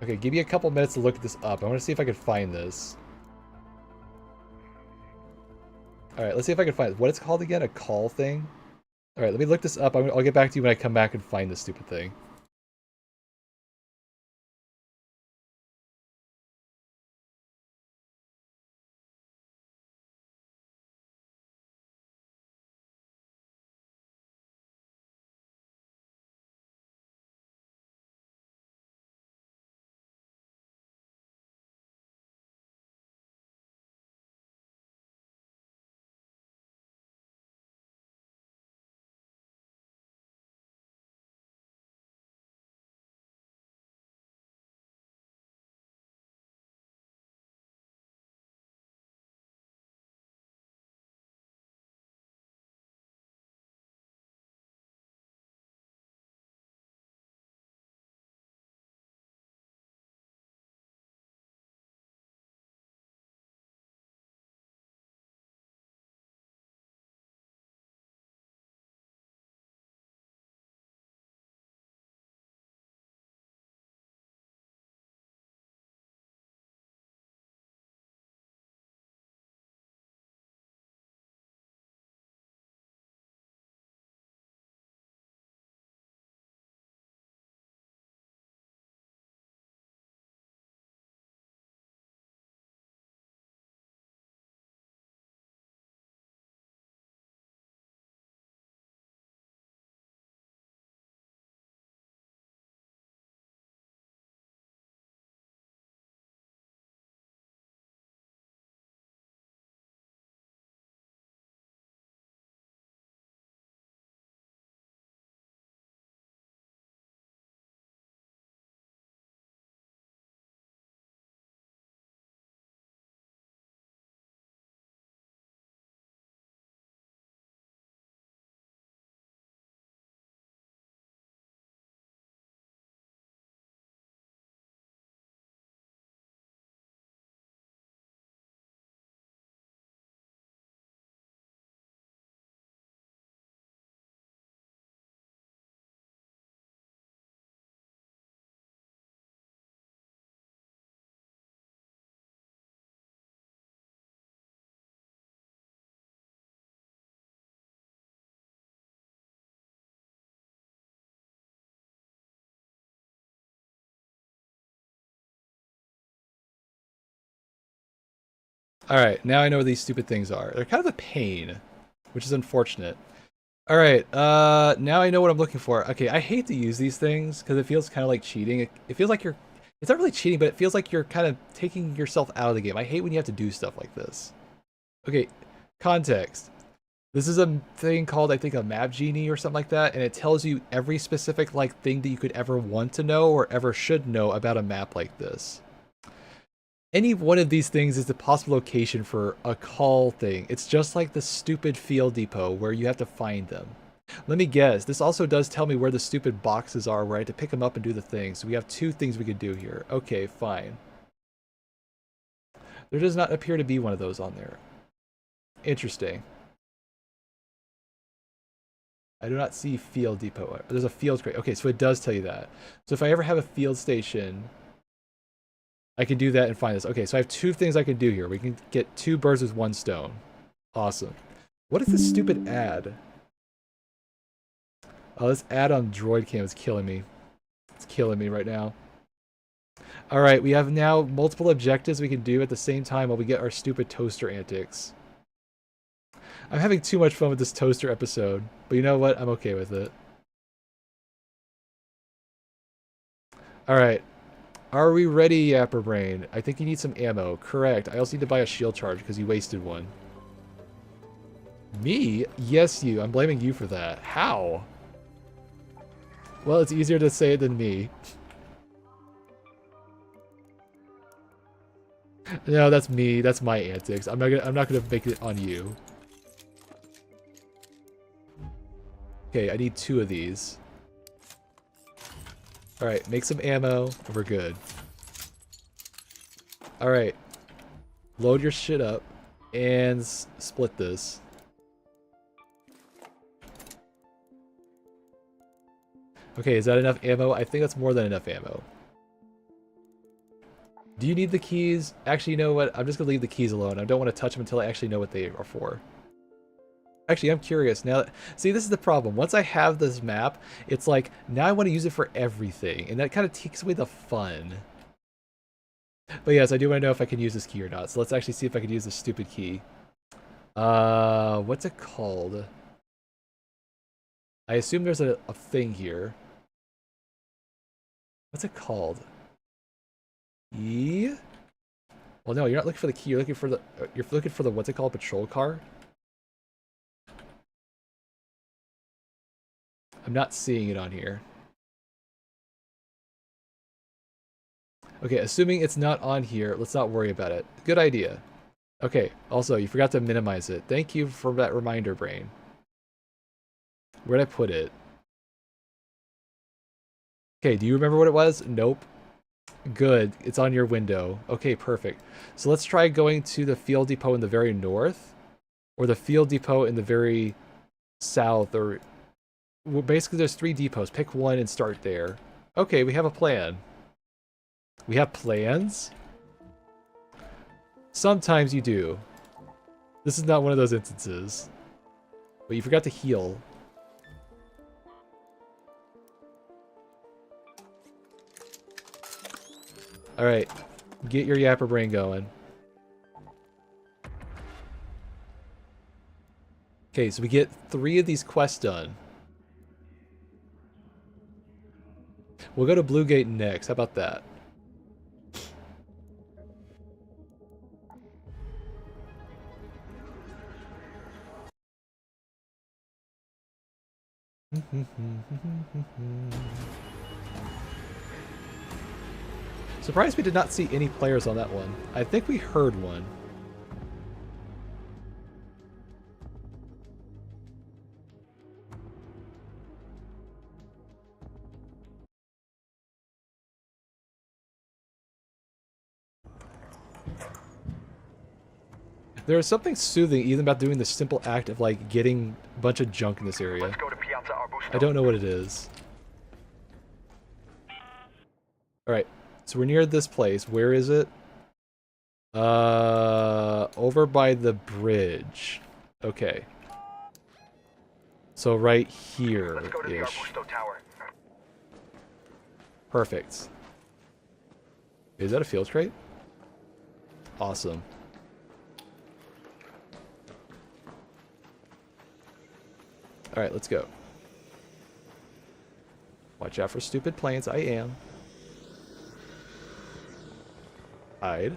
Speaker 1: Okay, give me a couple minutes to look this up. I want to see if I can find this. Alright, let's see if I can find it. What it's called again? A call thing? Alright, let me look this up. I'll get back to you when I come back and find this stupid thing. Alright, now I know what these stupid things are. They're kind of a pain, which is unfortunate. Alright, now I know what I'm looking for. Okay, I hate to use these things, because it feels kind of like cheating. It feels like you're... It's not really cheating, but it feels like you're kind of taking yourself out of the game. I hate when you have to do stuff like this. Okay, context. This is a thing called, I think, a map genie or something like that, and it tells you every specific, like, thing that you could ever want to know or ever should know about a map like this. Any one of these things is the possible location for a call thing. It's just like the stupid field depot where you have to find them. Let me guess, this also does tell me where the stupid boxes are where I have to pick them up and do the thing. So we have 2 things we could do here. Okay, fine. There does not appear to be one of those on there. Interesting. I do not see field depot. There's a field crate. Okay, so it does tell you that. So if I ever have a field station, I can do that and find this. Okay, so I have 2 things I can do here. We can get 2 birds with 1 stone. Awesome. What is this stupid ad? Oh, this ad on Droid Cam is killing me. It's killing me right now. Alright, we have now multiple objectives we can do at the same time while we get our stupid toaster antics. I'm having too much fun with this toaster episode, but you know what? I'm okay with it. Alright. Are we ready, Yapper Brain? I think you need some ammo. Correct. I also need to buy a shield charge because you wasted one. Me? Yes, you. I'm blaming you for that. How? Well, it's easier to say it than me. No, that's me. That's my antics. I'm not gonna make it on you. Okay, I need 2 of these. Alright, make some ammo, and we're good. Alright. Load your shit up, and split this. Okay, is that enough ammo? I think that's more than enough ammo. Do you need the keys? Actually, you know what? I'm just gonna leave the keys alone. I don't want to touch them until I actually know what they are for. Actually, I'm curious now. See, this is the problem. Once I have this map, it's like, now I want to use it for everything, and that kind of takes away the fun. But yes, I do want to know if I can use this key or not. So let's actually see if I can use this stupid key. What's it called? I assume there's a thing here. What's it called? E? Well, no, you're not looking for the key. You're looking for the what's it called, patrol car? I'm not seeing it on here. Okay, assuming it's not on here, let's not worry about it. Good idea. Okay, also, you forgot to minimize it. Thank you for that reminder, brain. Where'd I put it? Okay, do you remember what it was? Nope. Good, it's on your window. Okay, perfect. So let's try going to the field depot in the very north, or the field depot in the very south, or... Well, basically, there's 3 depots. Pick one and start there. Okay, we have a plan. We have plans? Sometimes you do. This is not one of those instances. But you forgot to heal. Alright. Get your Yapper Brain going. Okay, so we get 3 of these quests done. We'll go to Blue Gate next. How about that? Surprised we did not see any players on that one. I think we heard one. There is something soothing even about doing the simple act of like getting a bunch of junk in this area.
Speaker 5: Let's go to Piazza Arbusto.
Speaker 1: I don't know what it is. Alright, so we're near this place. Where is it? Over by the bridge. Okay. So right
Speaker 5: Let's go to the
Speaker 1: here-ish.
Speaker 5: Arbusto Tower.
Speaker 1: Perfect. Is that a field crate? Awesome. Alright, let's go. Watch out for stupid planes. I am. Hide.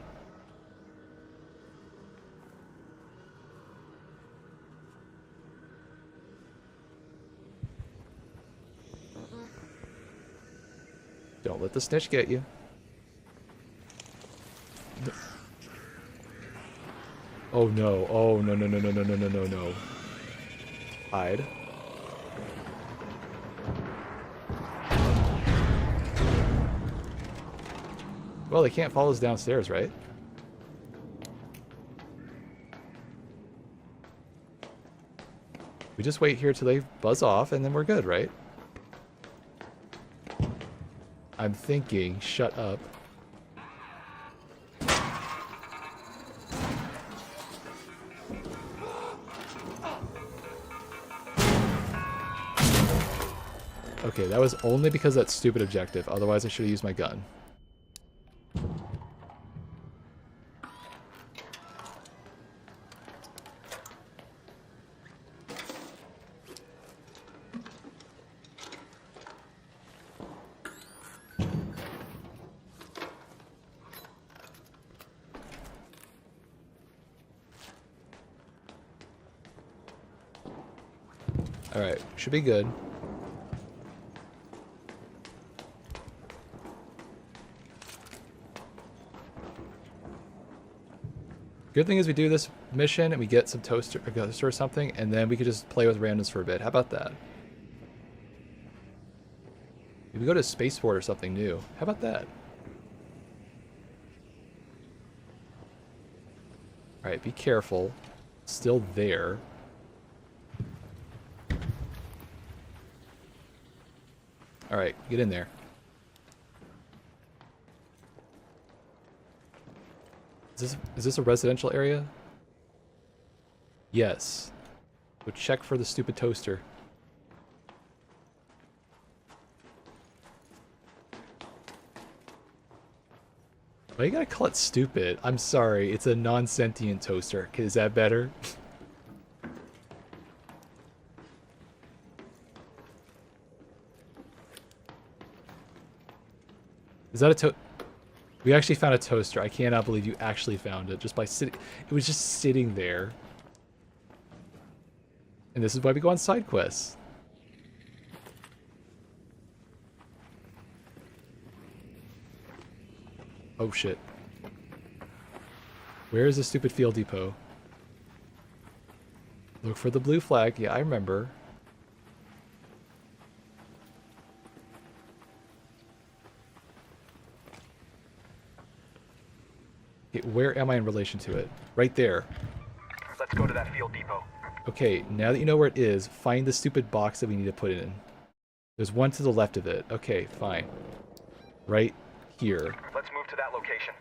Speaker 1: Don't let the snitch get you. Oh no. Oh no no no no no no no no no. Hide. Well, they can't follow us downstairs, right? We just wait here till they buzz off, and then we're good, right? I'm thinking, shut up. Okay, that was only because of that stupid objective. Otherwise, I should have used my gun. Alright, should be good. Good thing is we do this mission and we get some toaster or something, and then we could just play with randoms for a bit. How about that? Maybe we go to spaceport or something new. How about that? Alright, be careful. Still there. Alright, get in there. Is this a residential area? Yes. Go check for the stupid toaster. Why you gotta call it stupid? I'm sorry, it's a non-sentient toaster. Is that better? Is that a We actually found a toaster. I cannot believe you actually found it just by sitting. It was just sitting there. And this is why we go on side quests. Oh shit. Where is the stupid field depot? Look for the blue flag. Yeah, I remember. Okay, where am I in relation to it? Right there.
Speaker 5: Let's go to that field depot.
Speaker 1: Okay, now that you know where it is, find the stupid box that we need to put in. There's one to the left of it. Okay, fine. Right here.
Speaker 5: Let's move to that location.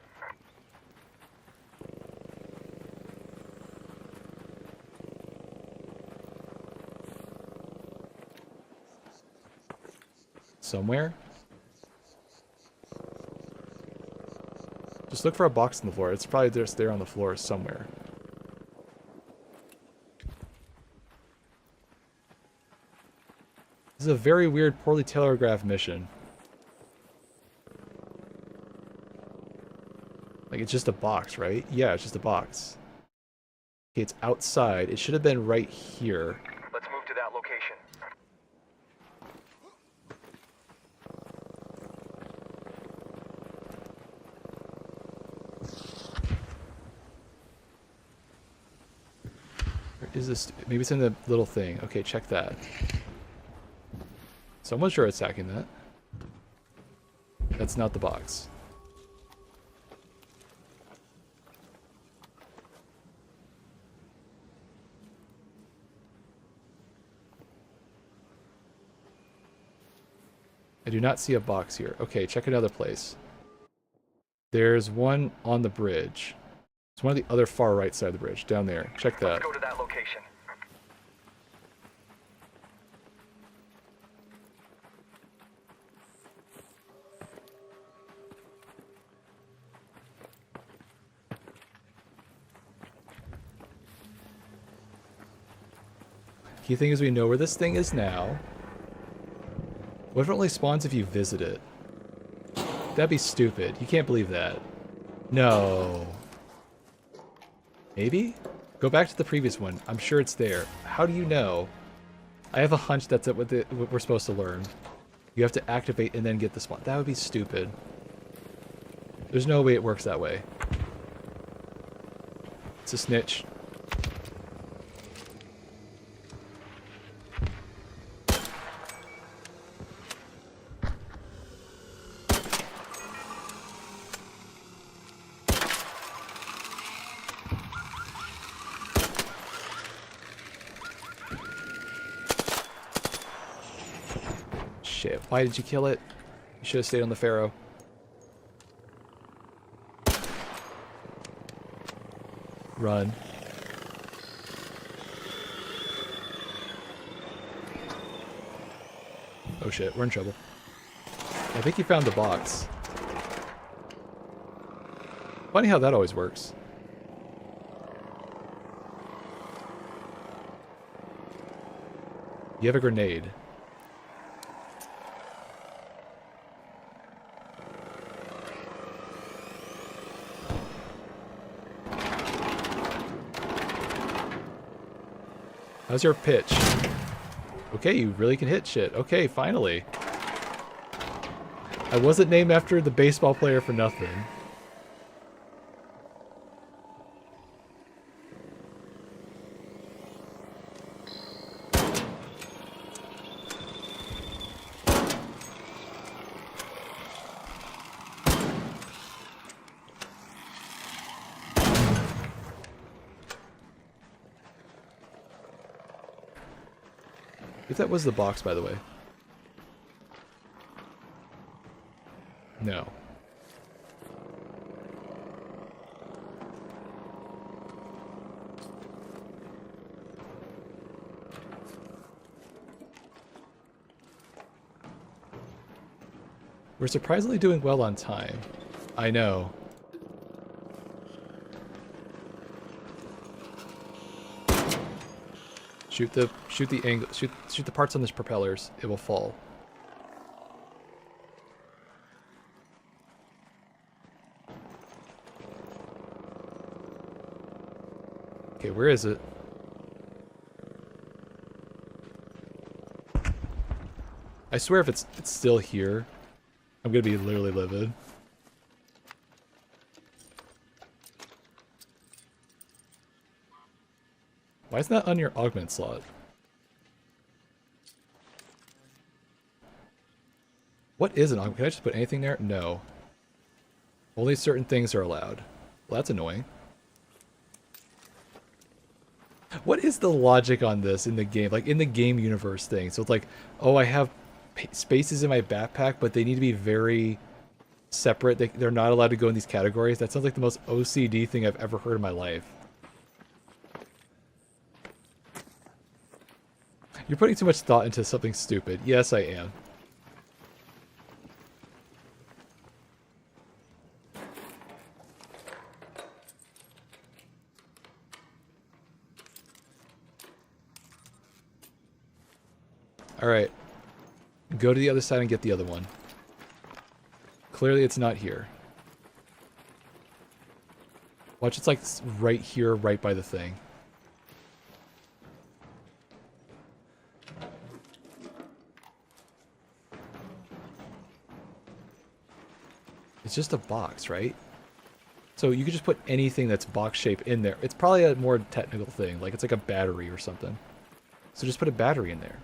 Speaker 1: Somewhere? Just look for a box on the floor. It's probably just there on the floor somewhere. This is a very weird, poorly telegraphed mission. Like, it's just a box, right? Yeah, it's just a box. Okay, it's outside. It should have been right here.
Speaker 5: Let's move to that location.
Speaker 1: Where is this? Maybe it's in the little thing. Okay, check that. Someone's sure it's hacking that. That's not the box. I do not see a box here. Okay, check another place. There's one on the bridge. It's one on the other far right side of the bridge, down there. Check that.
Speaker 5: Let's go to that location.
Speaker 1: Key thing is we know where this thing is now. What if it only spawns if you visit it? That'd be stupid. You can't believe that. No. Maybe? Go back to the previous one. I'm sure it's there. How do you know? I have a hunch that's what we're supposed to learn. You have to activate and then get the spawn. That would be stupid. There's no way it works that way. It's a snitch. Shit, why did you kill it? You should have stayed on the Pharaoh. Run. Oh shit, we're in trouble. I think you found the box. Funny how that always works. You have a grenade. How's your pitch? Okay, you really can hit shit. Okay, finally. I wasn't named after the baseball player for nothing. If that was the box, by the way. No. We're surprisingly doing well on time. I know. Shoot the angle, shoot the parts on these propellers. It will fall. Okay, where is it? I swear if it's still here, I'm gonna be literally livid. Why is that on your augment slot? What is an augment? Can I just put anything there? No. Only certain things are allowed. Well, that's annoying. What is the logic on this in the game? Like, in the game universe thing. So it's like, oh, I have spaces in my backpack, but they need to be very separate. They're not allowed to go in these categories. That sounds like the most OCD thing I've ever heard in my life. You're putting too much thought into something stupid. Yes, I am. Alright. Go to the other side and get the other one. Clearly it's not here. Watch, it's like right here, right by the thing. It's just a box, right? So you could just put anything that's box shape in there. It's probably a more technical thing, like it's like a battery or something. So just put a battery in there.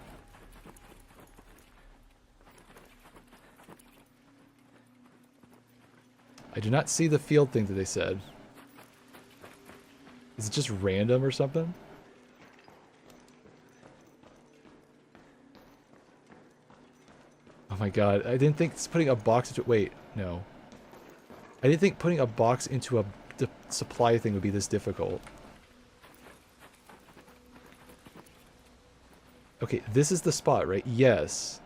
Speaker 1: I do not see the field thing that they said. Is it just random or something? Oh my god, I didn't think putting a box into... Wait, no. I didn't think putting a box into the supply thing would be this difficult. Okay, this is the spot, right? Yes.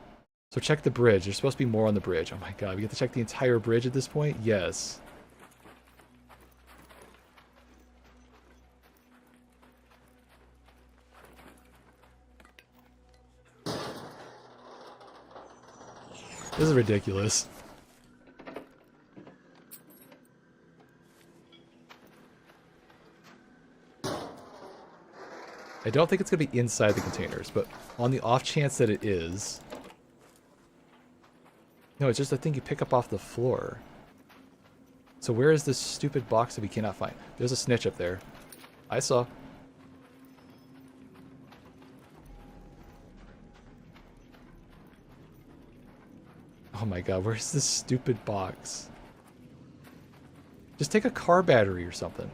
Speaker 1: So check the bridge. There's supposed to be more on the bridge. Oh my god, we get to check the entire bridge at this point? Yes. This is ridiculous. I don't think it's going to be inside the containers, but on the off chance that it is... No, it's just a thing you pick up off the floor. So where is this stupid box that we cannot find? There's a snitch up there. I saw. Oh my god, where's this stupid box? Just take a car battery or something.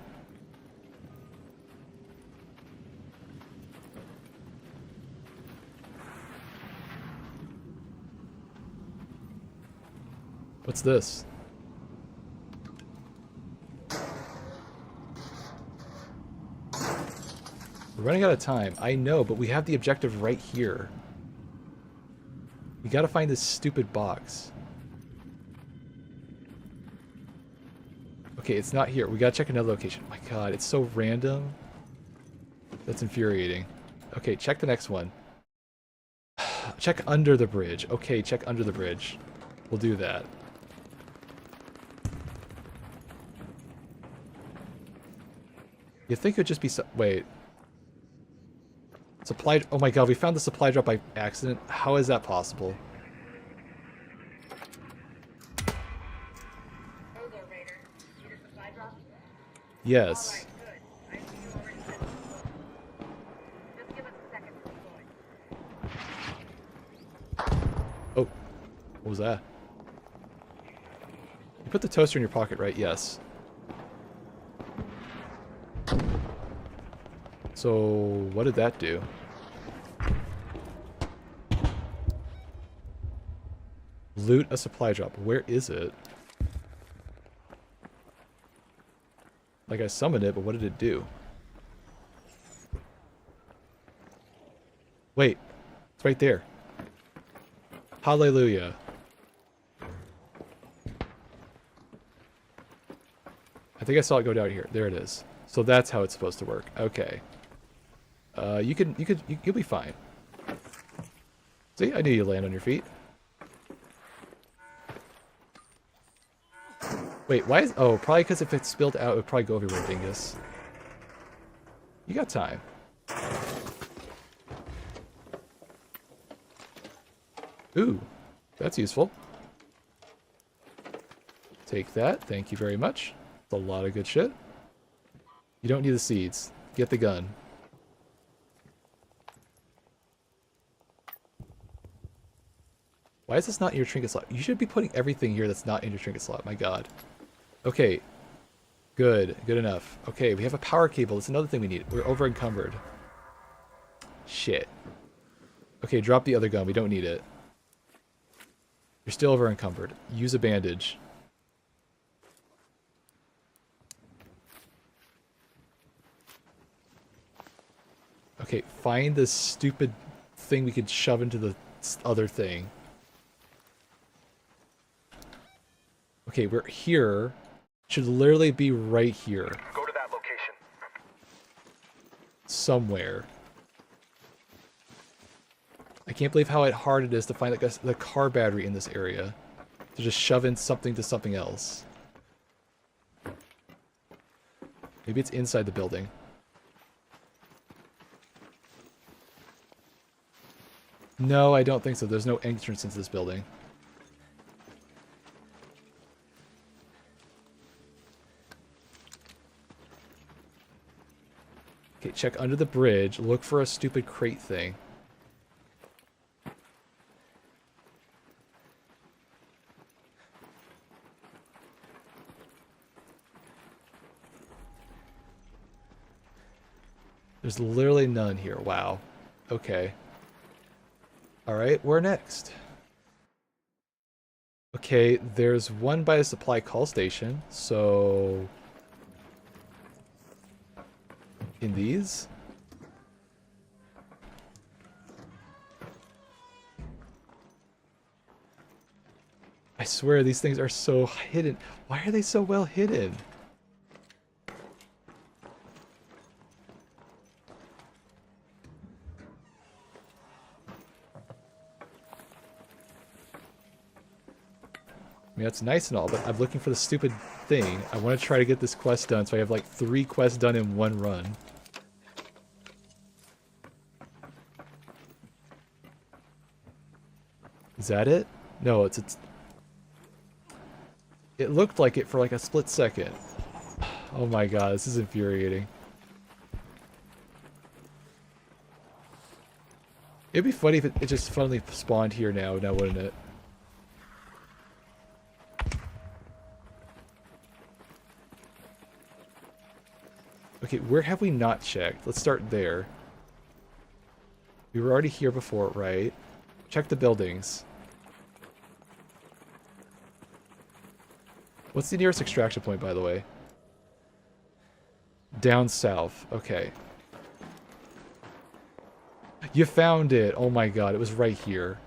Speaker 1: What's this? We're running out of time. I know, but we have the objective right here. We gotta find this stupid box. Okay, it's not here. We gotta check another location. My god, it's so random. That's infuriating. Okay, check the next one. Check under the bridge. Okay, check under the bridge. We'll do that. You think it would just be wait. Supply... Oh my god, we found the supply drop by accident? How is that possible?
Speaker 6: Hello there, Raider. Need a supply drop?
Speaker 1: Yes.
Speaker 6: Alright, good. I see you already sent it. Just give us a second to deploy.
Speaker 1: Oh. What was that? You put the toaster in your pocket, right? Yes. So, what did that do? Loot a supply drop. Where is it? Like, I summoned it, but what did it do? Wait. It's right there. Hallelujah. I think I saw it go down here. There it is. So that's how it's supposed to work. Okay. You'll be fine. See, I knew you'd land on your feet. Wait, why is... Oh, probably because if it spilled out, it would probably go everywhere, dingus. You got time. Ooh, that's useful. Take that. Thank you very much. It's a lot of good shit. You don't need the seeds. Get the gun. Why is this not in your trinket slot? You should be putting everything here that's not in your trinket slot. My god. Okay. Good. Good enough. Okay, we have a power cable. That's another thing we need. We're over encumbered. Shit. Okay, drop the other gun. We don't need it. You're still over encumbered. Use a bandage. Okay, find this stupid thing we could shove into the other thing. Okay, we're here. Should literally be right here.
Speaker 5: Go to that location.
Speaker 1: Somewhere. I can't believe how hard it is to find like the car battery in this area. To just shove in something to something else. Maybe it's inside the building. No, I don't think so. There's no entrance into this building. Okay, check under the bridge. Look for a stupid crate thing. There's literally none here. Wow. Okay. Alright, where next? Okay, there's one by a supply call station, so... In these? I swear these things are so hidden. Why are they so well hidden? I mean, that's nice and all, but I'm looking for the stupid thing. I want to try to get this quest done, so I have like 3 quests done in one run. Is that it? No, it's... It looked like it for like a split second. Oh my god, this is infuriating. It'd be funny if it just funnily spawned here now, wouldn't it? Okay, where have we not checked? Let's start there. We were already here before, right? Check the buildings. What's the nearest extraction point, by the way? Down south. Okay. You found it! Oh my god, it was right here.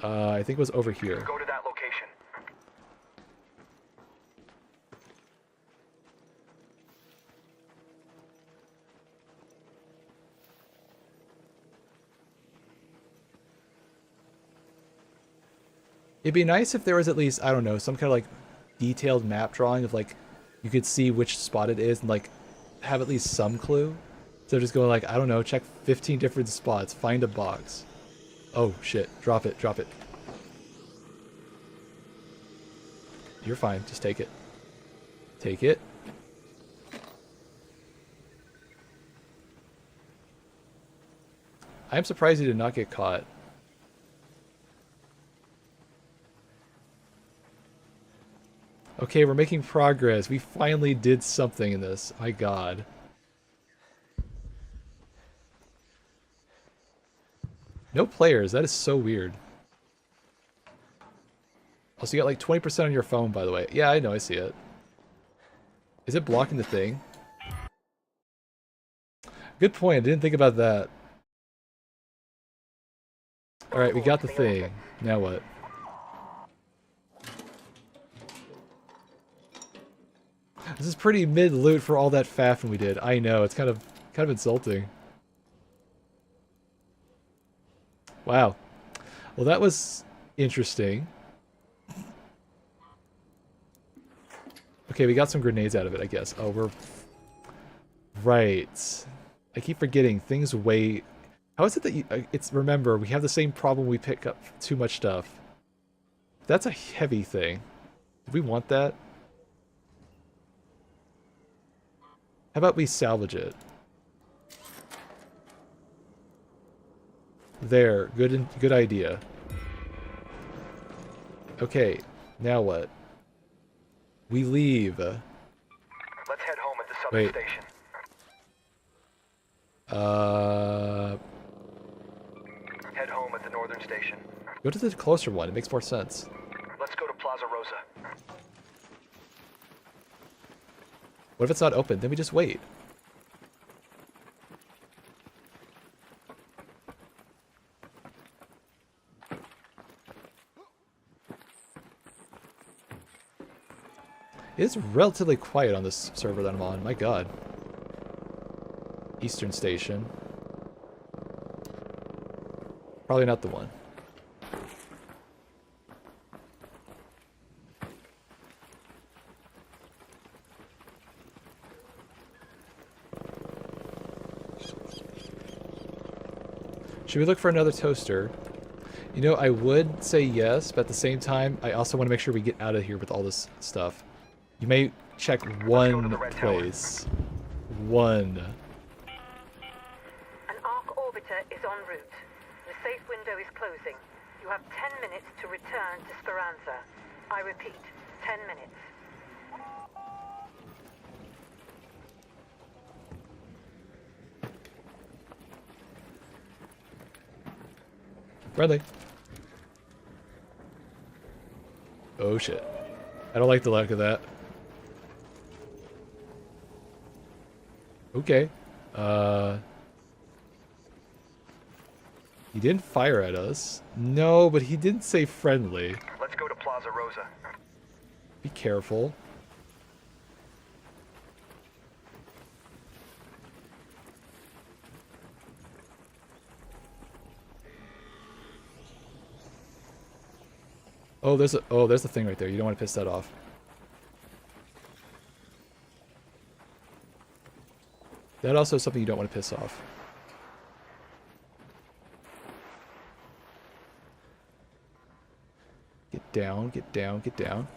Speaker 1: I think it was over here.
Speaker 5: Go to that location.
Speaker 1: It'd be nice if there was at least, I don't know, some kind of like detailed map drawing of like you could see which spot it is and like have at least some clue. So just going like, I don't know, check 15 different spots, find a box. Oh shit, drop it, drop it. You're fine, just take it. Take it. I'm surprised you did not get caught. Okay, we're making progress. We finally did something in this. My god. No players. That is so weird. Also, you got like 20% on your phone, by the way. Yeah, I know. I see it. Is it blocking the thing? Good point. I didn't think about that. Alright, we got the thing. Now what? This is pretty mid-loot for all that faffing we did. I know, it's kind of insulting. Wow. Well, that was interesting. Okay, we got some grenades out of it, I guess. Oh, we're... Right. I keep forgetting. Things weigh... How is it that you... It's... Remember, we have the same problem we pick up too much stuff. That's a heavy thing. Do we want that? How about we salvage it? There. Good idea. Okay. Now what? We leave.
Speaker 5: Let's head home at the southern
Speaker 1: Wait.
Speaker 5: station. Head home at the northern station.
Speaker 1: Go to the closer one. It makes more sense.
Speaker 5: Let's go to Plaza Rosa.
Speaker 1: What if it's not open? Then we just wait. It's relatively quiet on this server that I'm on. My god. Eastern Station. Probably not the one. Should we look for another toaster? You know, I would say yes, but at the same time, I also want to make sure we get out of here with all this stuff. You may check one place. One.
Speaker 6: An arc orbiter is en route. The safe window is closing. You have 10 minutes to return to Speranza. I repeat, 10 minutes.
Speaker 1: Friendly. Oh shit. I don't like the look of that. Okay. He didn't fire at us. No, but he didn't say friendly.
Speaker 5: Let's go to Plaza Rosa.
Speaker 1: Be careful. Oh, there's a thing right there. You don't want to piss that off. That also is something you don't want to piss off. Get down, get down, get down.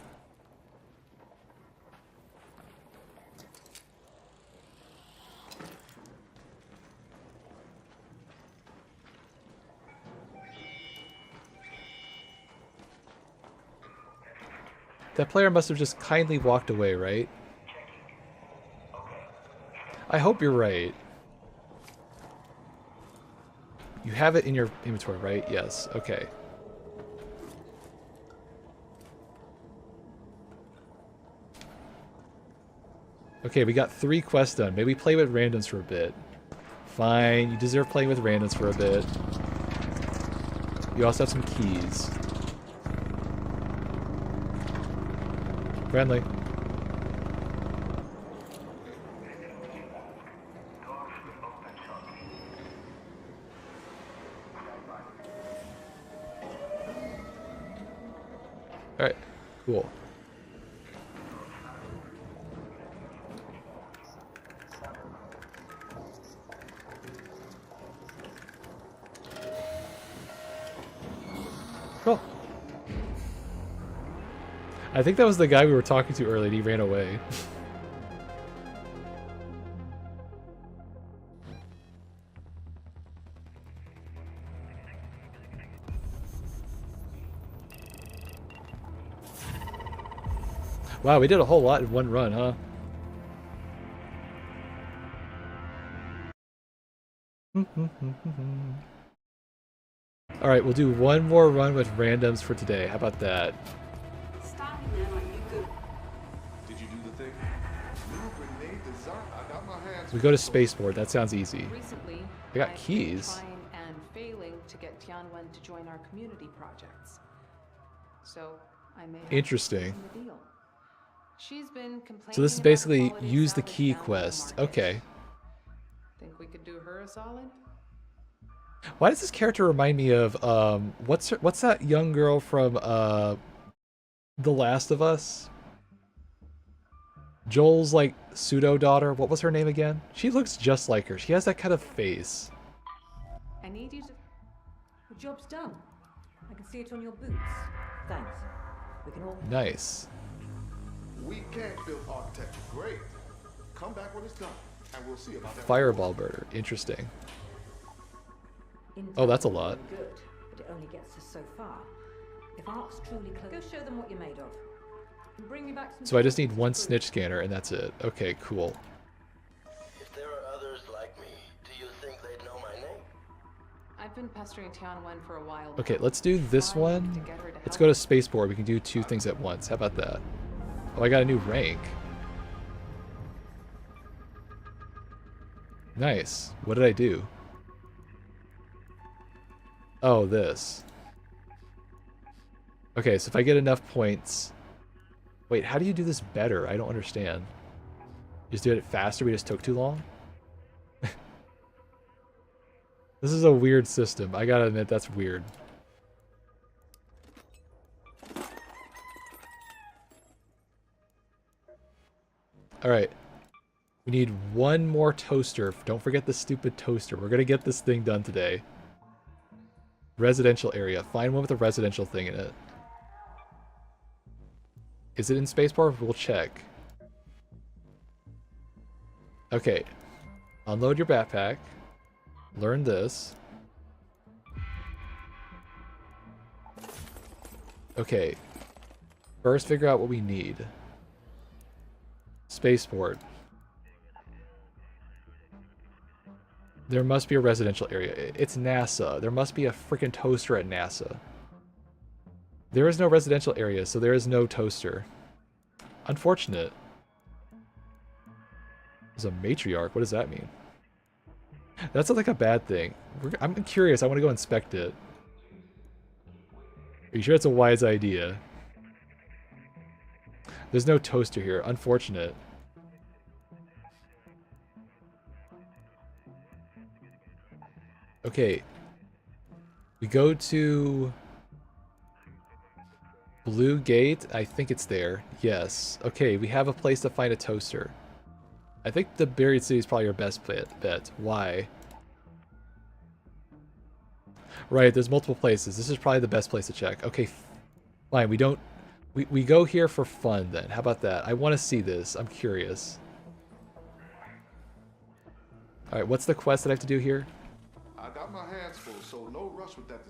Speaker 1: That player must have just kindly walked away, right? I hope you're right. You have it in your inventory, right? Yes. Okay. Okay, we got 3 quests done. Maybe play with randoms for a bit. Fine, you deserve playing with randoms for a bit. You also have some keys. Friendly. Alright, cool. Cool. I think that was the guy we were talking to earlier and he ran away. Wow, we did a whole lot in one run, huh? Alright, we'll do one more run with randoms for today. How about that?
Speaker 4: Standing there like you good.
Speaker 5: Did you do the thing? No grenade design. I got my hands.
Speaker 1: We go to spaceport. That sounds easy.
Speaker 7: Recently,
Speaker 1: I got
Speaker 7: I've been
Speaker 1: keys.
Speaker 7: trying and failing to get Tianwen to join our community projects. So I may have
Speaker 1: Interesting.
Speaker 7: to the deal. She's been complaining.
Speaker 1: So this is
Speaker 7: about the
Speaker 1: basically
Speaker 7: quality
Speaker 1: use the
Speaker 7: salvage
Speaker 1: key
Speaker 7: found on the
Speaker 1: quest.
Speaker 7: market.
Speaker 1: Okay.
Speaker 7: Think we could do her a solid?
Speaker 1: Why does this character remind me of what's that young girl from The Last of Us? Joel's like pseudo daughter. What was her name again? She looks just like her. She has that kind of face.
Speaker 7: I need you to.
Speaker 8: The job's done. I can see it on your boots. Thanks. We can all.
Speaker 1: Nice.
Speaker 5: We can't build architecture. Great. Come back when it's done, and we'll see about that.
Speaker 1: Fireball burner. Interesting. Oh, that's a lot.
Speaker 8: Good, but it only gets us so far. If art's truly close, go show them what you're made of. And bring me back some.
Speaker 1: So I just need one snitch scanner and that's it. Okay, cool.
Speaker 9: If there are others like me, do you think they'd know my name?
Speaker 7: I've been pestering Tianwen for a while.
Speaker 1: Okay, let's do this one. Let's go to spaceport. We can do two things at once. How about that? Oh, I got a new rank. Nice. What did I do? Oh, this. Okay, so if I get enough points... Wait, how do you do this better? I don't understand. You just did it faster? We just took too long? This is a weird system. I gotta admit, that's weird. Alright. We need one more toaster. Don't forget the stupid toaster. We're gonna get this thing done today. Residential area. Find one with a residential thing in it. Is it in spacebar? We'll check. Okay. Unload your backpack. Learn this. Okay. First, figure out what we need. Spaceport. There must be a residential area. It's NASA. There must be a freaking toaster at NASA. There is no residential area, so there is no toaster. Unfortunate. There's a matriarch. What does that mean? That sounds like a bad thing. I'm curious. I want to go inspect it. Are you sure it's a wise idea? There's no toaster here. Unfortunate. Okay. We go to Blue Gate. I think it's there. Yes. Okay, we have a place to find a toaster. I think the Buried City is probably our best bet. Why? Right, there's multiple places. This is probably the best place to check. Okay, fine. We don't... We go here for fun then. How about that? I want to see this. I'm curious. Alright, what's the quest that I have to do here?
Speaker 5: I got my hands full, so no rush with that.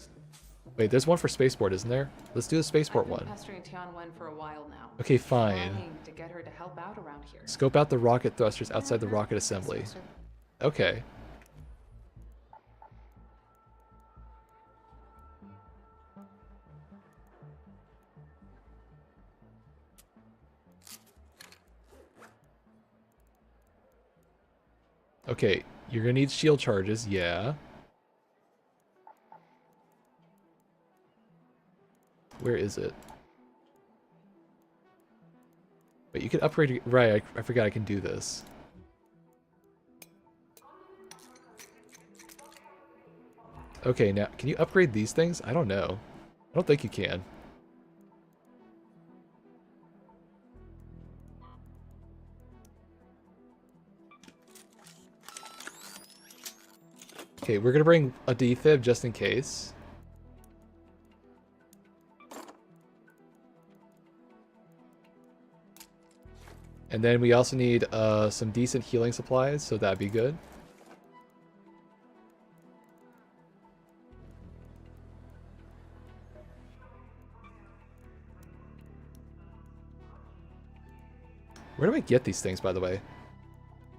Speaker 1: Wait, there's one for spaceport, isn't there? Let's do the spaceport one.
Speaker 7: I've been pestering Tianwen for a while now.
Speaker 1: Okay, fine.
Speaker 7: Trying to get her to help out around here.
Speaker 1: Scope out the rocket thrusters outside the rocket assembly. Okay. Okay, you're gonna need shield charges, yeah. Where is it? Wait, you can upgrade... Right, I forgot I can do this. Okay, now, can you upgrade these things? I don't know. I don't think you can. Okay, we're gonna bring a defib just in case. And then we also need some decent healing supplies, so that'd be good. Where do I get these things, by the way?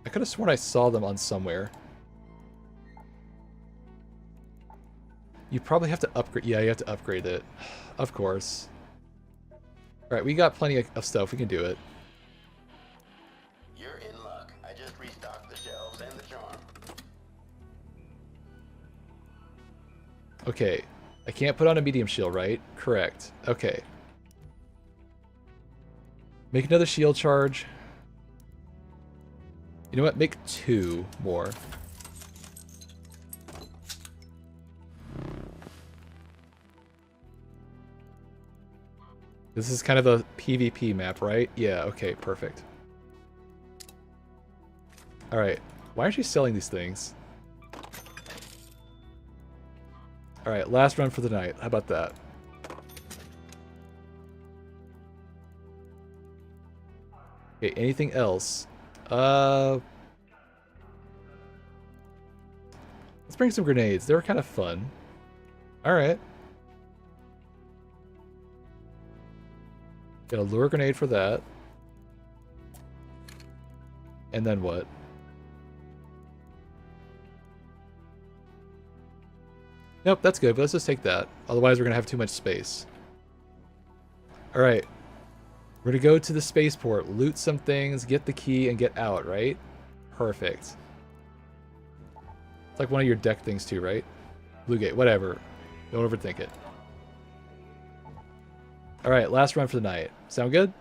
Speaker 1: I could have sworn I saw them on somewhere. You probably have to upgrade. Yeah, you have to upgrade it. Of course. Alright, we got plenty of stuff. We can do it.
Speaker 9: You're in luck. I just restocked the shelves and the charm.
Speaker 1: Okay. I can't put on a medium shield, right? Correct. Okay. Make another shield charge. You know what? Make 2 more. This is kind of a PvP map, right? Yeah, okay, perfect. Alright. Why aren't you selling these things? Alright, last run for the night. How about that? Okay, anything else? Let's bring some grenades. They were kind of fun. Alright. Get a lure grenade for that. And then what? Nope, that's good, but let's just take that. Otherwise we're gonna have too much space. Alright. We're gonna go to the spaceport, loot some things, get the key, and get out, right? Perfect. It's like one of your deck things too, right? Blue gate, whatever. Don't overthink it. Alright, last run for the night. Sound good?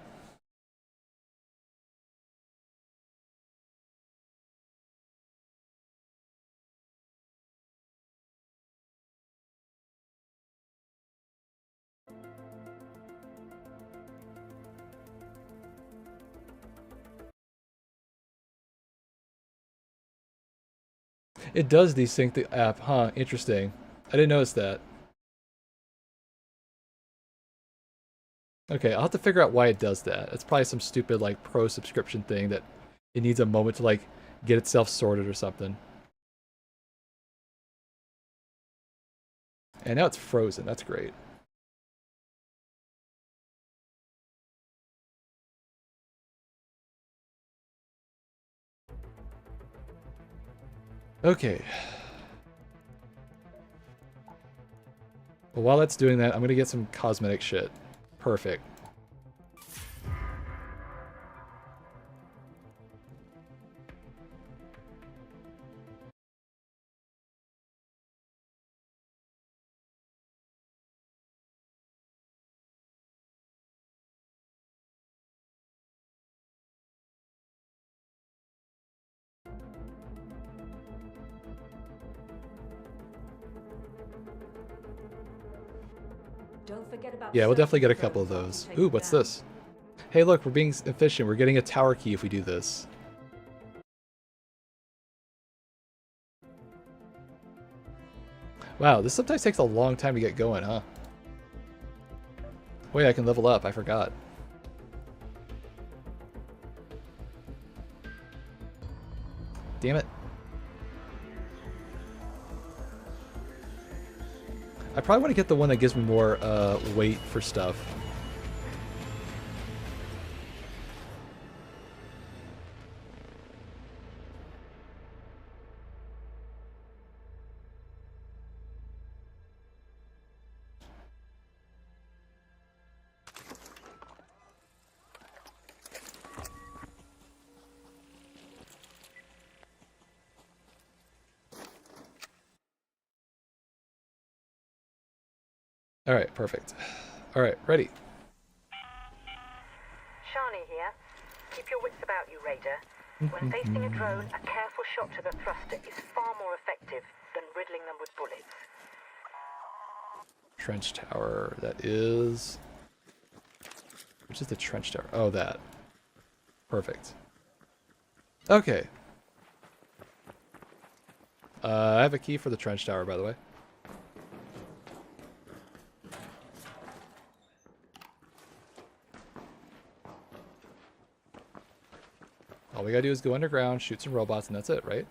Speaker 1: It does desync the app, huh? Interesting. I didn't notice that. Okay, I'll have to figure out why it does that. It's probably some stupid, like, pro subscription thing that it needs a moment to, like, get itself sorted or something. And now it's frozen. That's great. Okay. Well, while that's doing that, I'm gonna get some cosmetic shit. Perfect.
Speaker 8: Don't forget about
Speaker 1: Yeah, we'll definitely get a
Speaker 8: searching
Speaker 1: couple of
Speaker 8: those
Speaker 1: those.
Speaker 8: take
Speaker 1: Ooh,
Speaker 8: them
Speaker 1: what's
Speaker 8: down.
Speaker 1: this? Hey, look, we're being efficient. We're getting a tower key if we do this. Wow, this sometimes takes a long time to get going, huh? Wait, I can level up. I forgot. Damn it. I probably want to get the one that gives me more weight for stuff. Alright, perfect. Alright, ready.
Speaker 6: Shani here. Keep your wits about you, Raider. When facing a drone, a careful shot to the thruster is far more effective than riddling them with bullets.
Speaker 1: Trench tower, that is... Which is the trench tower? Oh, that. Perfect. Okay. I have a key for the trench tower, by the way. All we gotta do is go underground, shoot some robots, and that's it, right?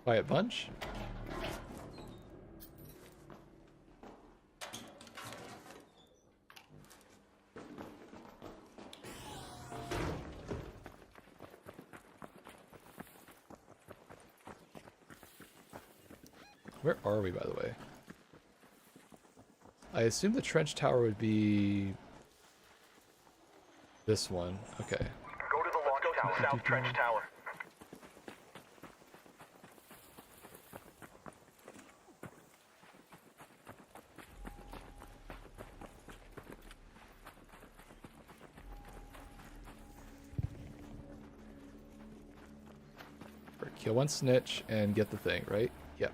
Speaker 1: Quiet bunch. Where are we, by the way? I assume the trench tower would be this one. Okay.
Speaker 10: Go to the launch tower, south trench tower.
Speaker 1: Kill one snitch and get the thing, right? Yep.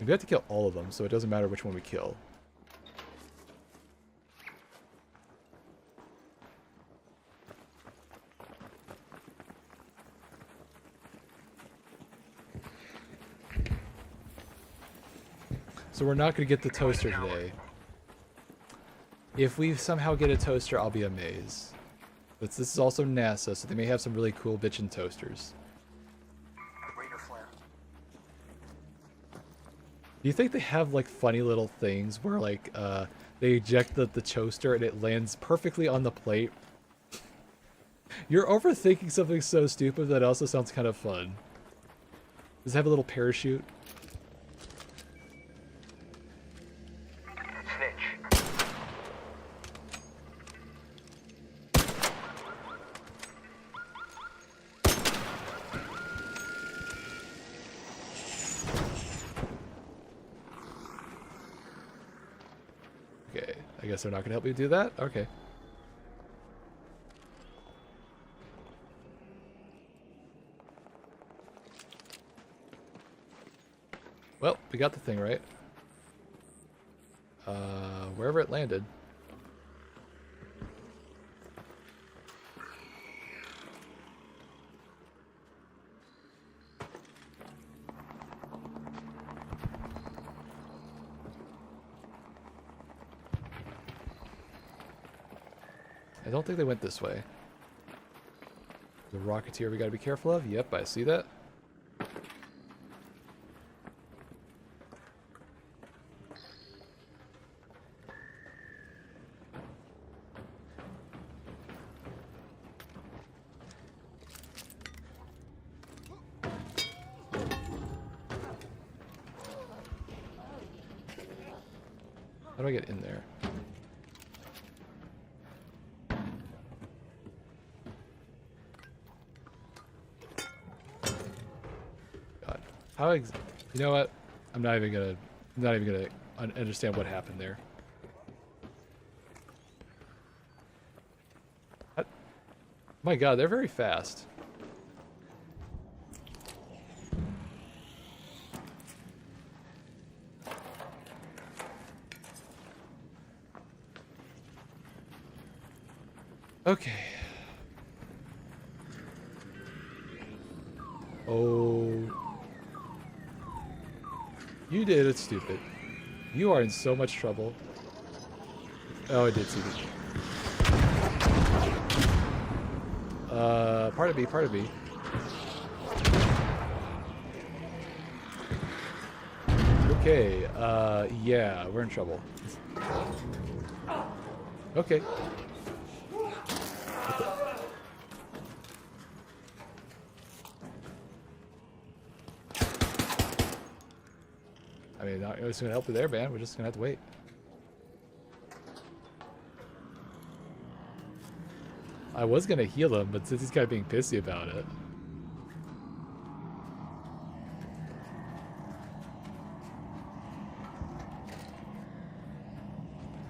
Speaker 1: We have to kill all of them, so it doesn't matter which one we kill. So we're not going to get the toaster today. If we somehow get a toaster, I'll be amazed. But this is also NASA, so they may have some really cool bitchin' toasters. Do you think they have like funny little things where like they eject the toaster and it lands perfectly on the plate? You're overthinking something so stupid that also sounds kind of fun. Does it have a little parachute? I guess they're not going to help me do that? Okay. Well, we got the thing, right? Wherever it landed. I don't think they went this way. The Rocketeer we gotta be careful of. Yep, I see that. How do I get in there? How you know what? I'm not even gonna understand what happened there. My God, they're very fast. Okay. Oh. You did it, stupid. You are in so much trouble. Oh, I did see this. Pardon me. Okay, yeah, we're in trouble. Okay. Nobody's gonna help you there, man. We're just gonna have to wait. I was gonna heal him, but since he's kind of being pissy about it.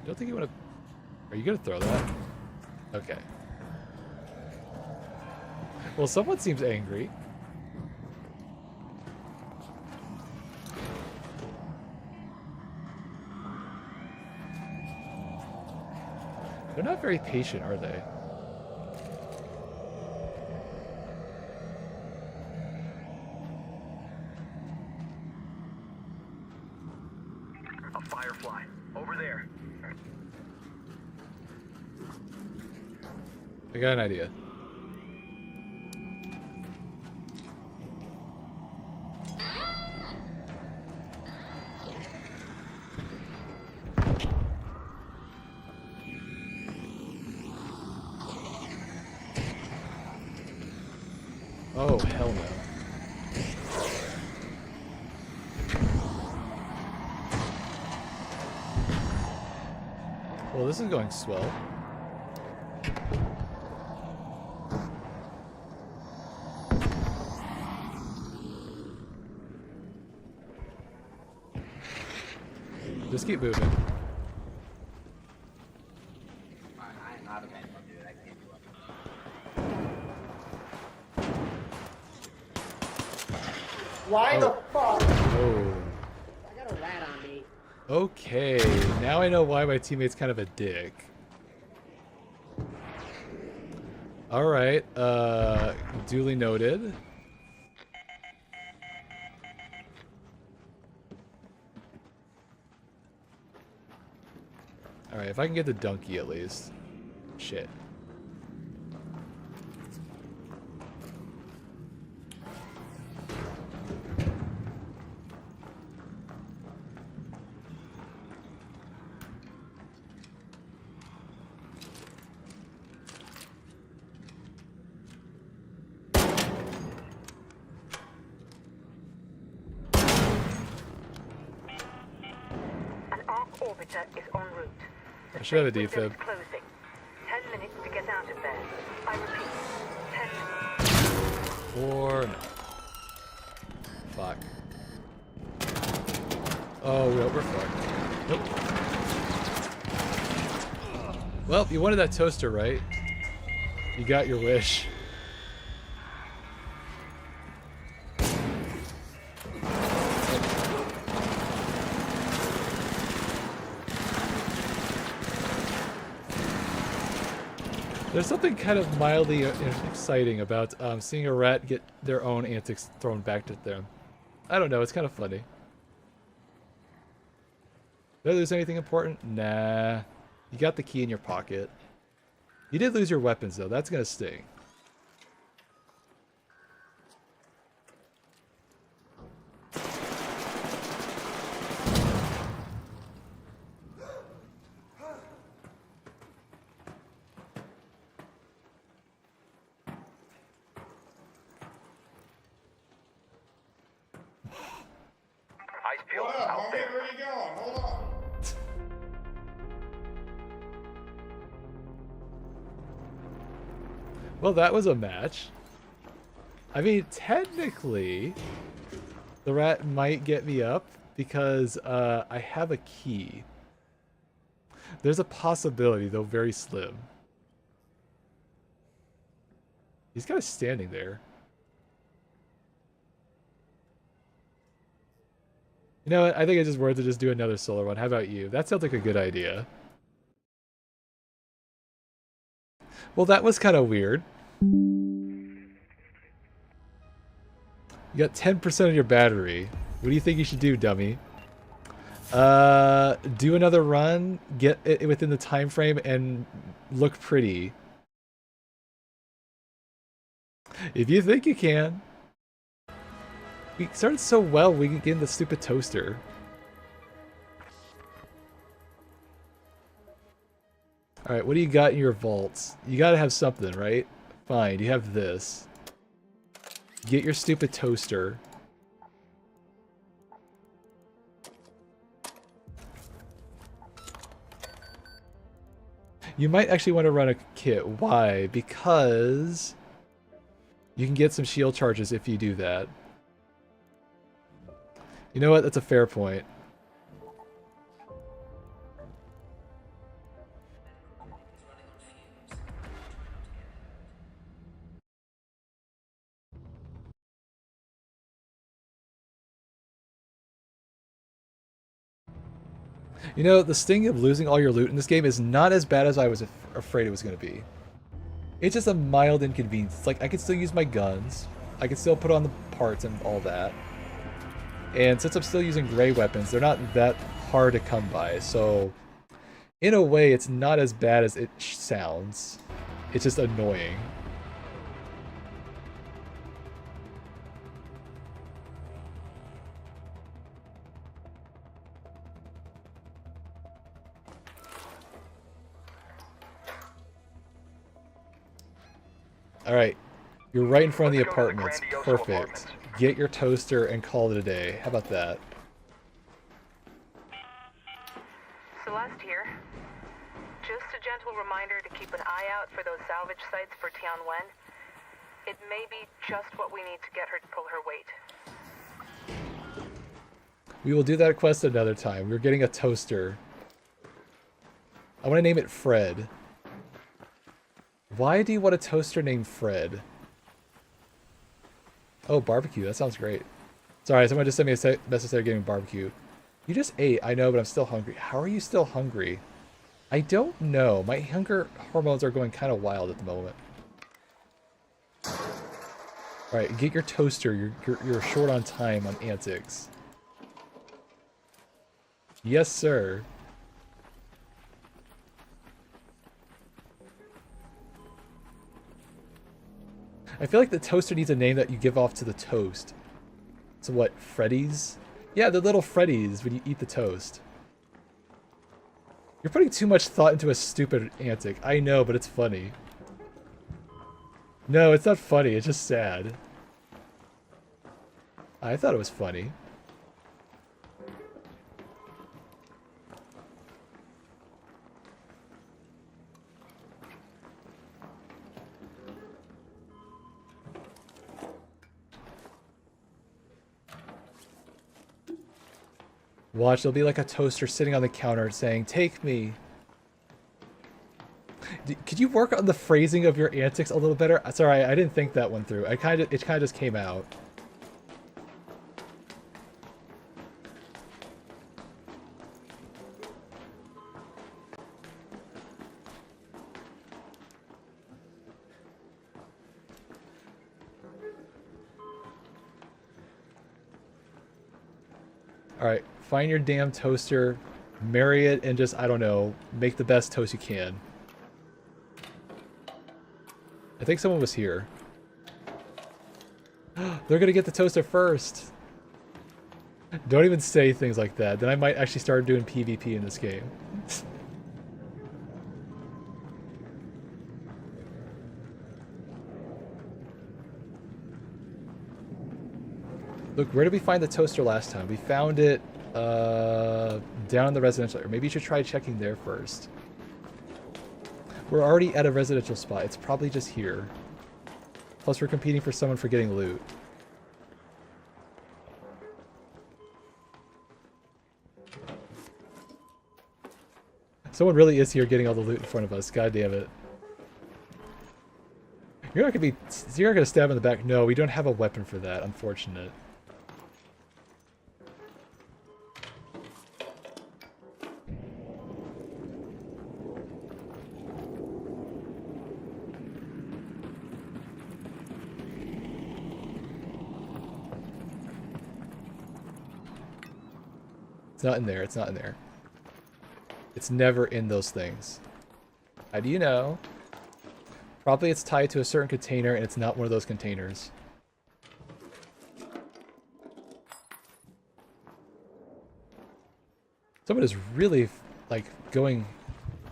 Speaker 1: Don't think you want to. Are you gonna throw that? Okay. Well, someone seems angry. They're not very patient, are they?
Speaker 10: A firefly. Over there.
Speaker 1: I got an idea. Oh, hell no. Well, this is going swell. Just keep moving.
Speaker 11: I'm not a man, dude. I can't do it. Why the fuck?
Speaker 1: Oh.
Speaker 11: I got a rat on me.
Speaker 1: Okay, now I know why my teammate's kind of a dick. Alright, duly noted. Alright, if I can get the donkey at least. Shit.
Speaker 6: An arc orbiter is en route.
Speaker 1: I should have a
Speaker 6: Safe window
Speaker 1: defib.
Speaker 6: is closing. 10 minutes to get out of there. I repeat, 10 minutes.
Speaker 1: Or no. Fuck. Oh, well, we're fucked. Nope. Well, you wanted that toaster, right? You got your wish. There's something kind of mildly exciting about seeing a rat get their own antics thrown back at them. I don't know, it's kind of funny. Did I lose anything important? Nah. You got the key in your pocket. You did lose your weapons, though. That's gonna sting.
Speaker 10: Eyes peeled.
Speaker 5: What up,
Speaker 10: Out
Speaker 5: homie?
Speaker 10: there.
Speaker 5: Where you going? Hold on.
Speaker 1: Well, that was a match. I mean, technically, the rat might get me up because I have a key. There's a possibility, though very slim. He's kind of standing there. You know what? I think it's just worth it to just do another solar one. How about you? That sounds like a good idea. Well, that was kind of weird. You got 10% of your battery. What do you think you should do, dummy? Do another run, get it within the time frame, and look pretty. If you think you can. We started so well, we can get in the stupid toaster. Alright, what do you got in your vaults? You gotta have something, right? Fine, you have this. Get your stupid toaster. You might actually want to run a kit. Why? Because you can get some shield charges if you do that. You know what? That's a fair point. You know, the sting of losing all your loot in this game is not as bad as I was afraid it was going to be. It's just a mild inconvenience. It's like, I can still use my guns. I can still put on the parts and all that. And since I'm still using gray weapons, they're not that hard to come by. So, in a way, it's not as bad as it sounds. It's just annoying. Alright, you're right in front of the apartments. Perfect. Get your toaster and call it a day. How about that?
Speaker 6: Celeste here. Just a gentle reminder to keep an eye out for those salvage sites for Tianwen. It may be just what we need to get her to pull her weight.
Speaker 1: We will do that quest another time. We're getting a toaster. I want to name it Fred. Why do you want a toaster named Fred? Oh, barbecue. That sounds great. Sorry, someone just sent me a message there getting barbecue. You just ate. I know, but I'm still hungry. How are you still hungry? I don't know. My hunger hormones are going kind of wild at the moment. Alright, get your toaster. You're short on time on antics. Yes, sir. I feel like the toaster needs a name that you give off to the toast. So what, Freddy's? Yeah, the little Freddy's when you eat the toast. You're putting too much thought into a stupid antic. I know, but it's funny. No, it's not funny. It's just sad. I thought it was funny. Watch, there'll be like a toaster sitting on the counter saying, "Take me." Could you work on the phrasing of your antics a little better? Sorry, I didn't think that one through. It kind of just came out. Alright, find your damn toaster, marry it, and just, I don't know, make the best toast you can. I think someone was here. They're gonna get the toaster first! Don't even say things like that, then I might actually start doing PvP in this game. Look, where did we find the toaster last time? We found it down in the residential area. Maybe you should try checking there first. We're already at a residential spot. It's probably just here. Plus, we're competing for someone for getting loot. Someone really is here getting all the loot in front of us. God damn it. You're not gonna stab in the back. No, we don't have a weapon for that. Unfortunate. It's not in there. It's not in there. It's never in those things. How do you know? Probably it's tied to a certain container and it's not one of those containers. Someone is really, like, going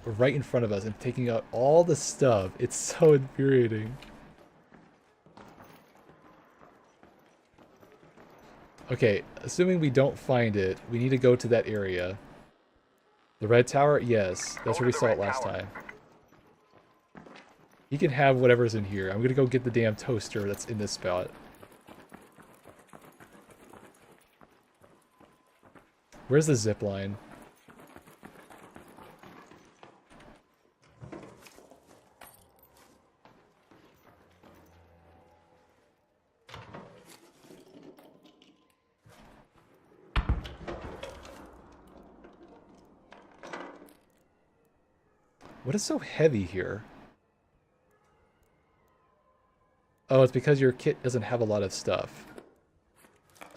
Speaker 1: right in front of us and taking out all the stuff. It's so infuriating. Okay, assuming we don't find it, we need to go to that area. The red tower? Yes, that's where we saw it last time. He can have whatever's in here. I'm gonna go get the damn toaster that's in this spot. Where's the zip line? What is so heavy here? Oh, it's because your kit doesn't have a lot of stuff.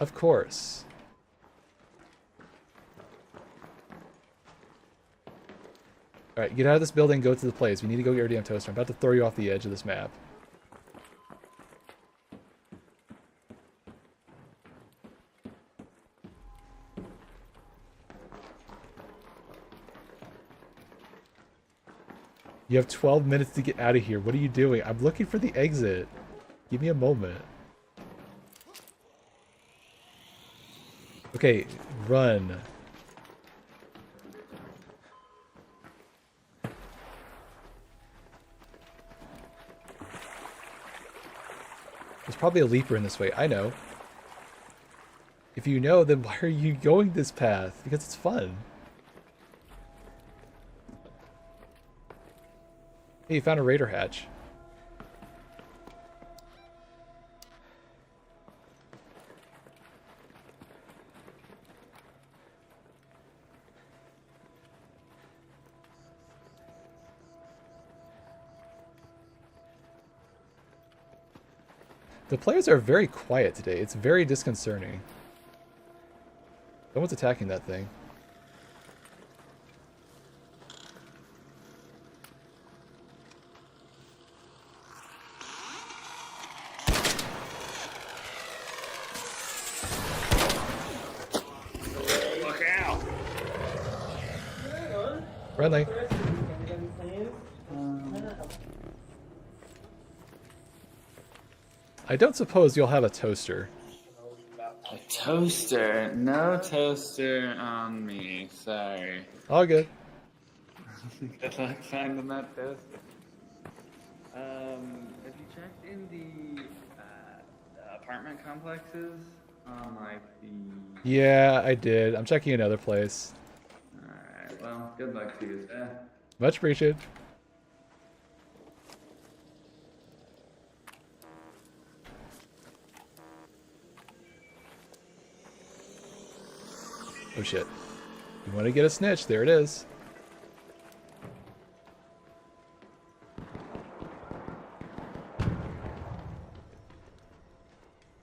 Speaker 1: Of course. Alright, get out of this building, go to the place. We need to go get our damn toaster. I'm about to throw you off the edge of this map. You have 12 minutes to get out of here. What are you doing? I'm looking for the exit. Give me a moment. Okay, run. There's probably a leaper in this way. I know. If you know, then why are you going this path? Because it's fun. Hey, you found a raider hatch. The players are very quiet today. It's very disconcerting. Someone's attacking that thing.
Speaker 11: Look out!
Speaker 1: Friendly. I don't suppose you'll have a toaster.
Speaker 12: A toaster? No toaster on me. Sorry.
Speaker 1: All good.
Speaker 12: Good luck finding that toaster. Have you checked in the apartment complexes on like the?
Speaker 1: Yeah, I did. I'm checking another place.
Speaker 12: Alright, well, good luck to you, sir.
Speaker 1: Much appreciated. Oh shit. You want to get a snitch? There it is.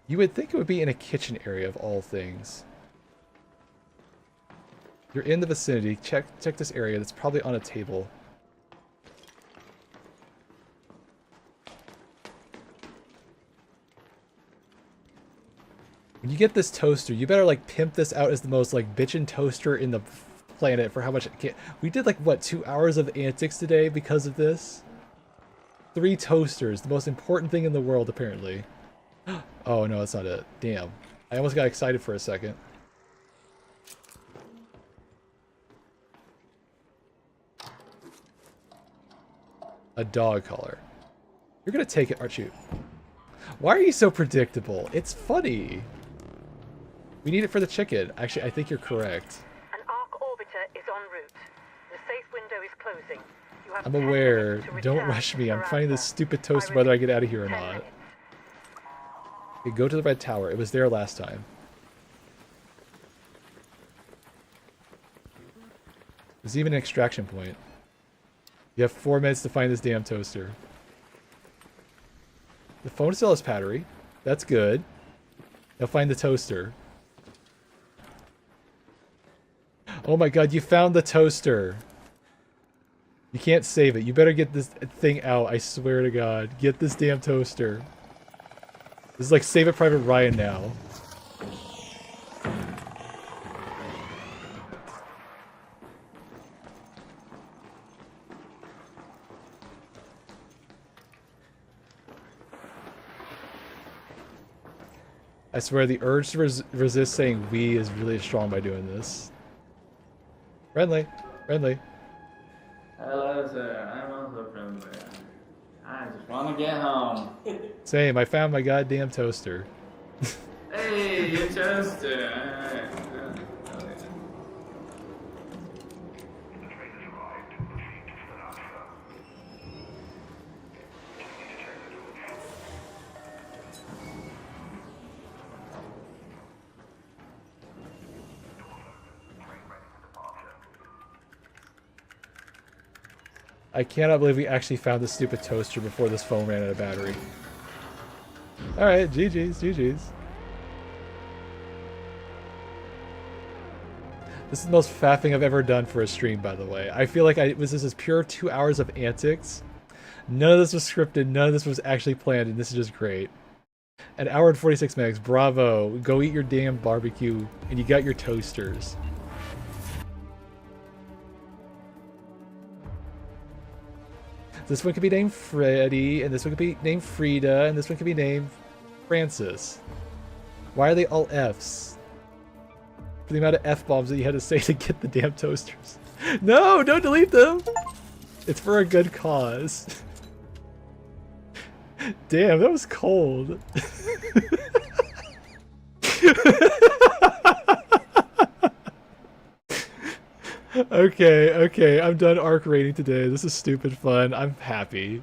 Speaker 1: You would think it would be in a kitchen area of all things. You're in the vicinity. Check this area. That's probably on a table. When you get this toaster, you better like pimp this out as the most like bitchin' toaster in the planet for how much it can. We did like what, 2 hours of antics today because of this? 3 toasters, the most important thing in the world apparently. Oh no, that's not it. Damn. I almost got excited for a second. A dog collar. You're gonna take it, aren't you? Why are you so predictable? It's funny. We need it for the chicken. Actually, I think you're correct.
Speaker 6: An arc orbiter is en route. The safe window is closing. You have
Speaker 1: I'm
Speaker 6: 10
Speaker 1: aware.
Speaker 6: minutes to
Speaker 1: Don't
Speaker 6: return
Speaker 1: rush me. I'm
Speaker 6: to
Speaker 1: finding this
Speaker 6: Sarasa.
Speaker 1: stupid toaster
Speaker 6: I
Speaker 1: whether I
Speaker 6: repeat,
Speaker 1: get out of here or
Speaker 6: 10
Speaker 1: not.
Speaker 6: minutes.
Speaker 1: Okay, go to the red tower. It was there last time. There's even an extraction point. You have 4 minutes to find this damn toaster. The phone still has battery. That's good. Now find the toaster. Oh my god, you found the toaster. You can't save it. You better get this thing out. I swear to god. Get this damn toaster. This is like Save It Private Ryan now. I swear the urge to resist saying we is really strong by doing this. Friendly. Friendly.
Speaker 12: Hello, sir. I'm also friendly. I just want to get home.
Speaker 1: Same, I found my goddamn toaster.
Speaker 12: Hey, your toaster. Alright. Oh, yeah.
Speaker 1: I cannot believe we actually found this stupid toaster before this phone ran out of battery. Alright, GG's, GG's. This is the most faffing I've ever done for a stream, by the way. I feel like this is pure 2 hours of antics. None of this was scripted, none of this was actually planned, and this is just great. An hour and 46 minutes, bravo. Go eat your damn barbecue, and you got your toasters. This one could be named Freddy, and this one could be named Frida, and this one could be named Francis. Why are they all Fs? For the amount of F-bombs that you had to say to get the damn toasters. No, don't delete them! It's for a good cause. Damn, that was cold. Okay, I'm done arc rating today. This is stupid fun. I'm happy.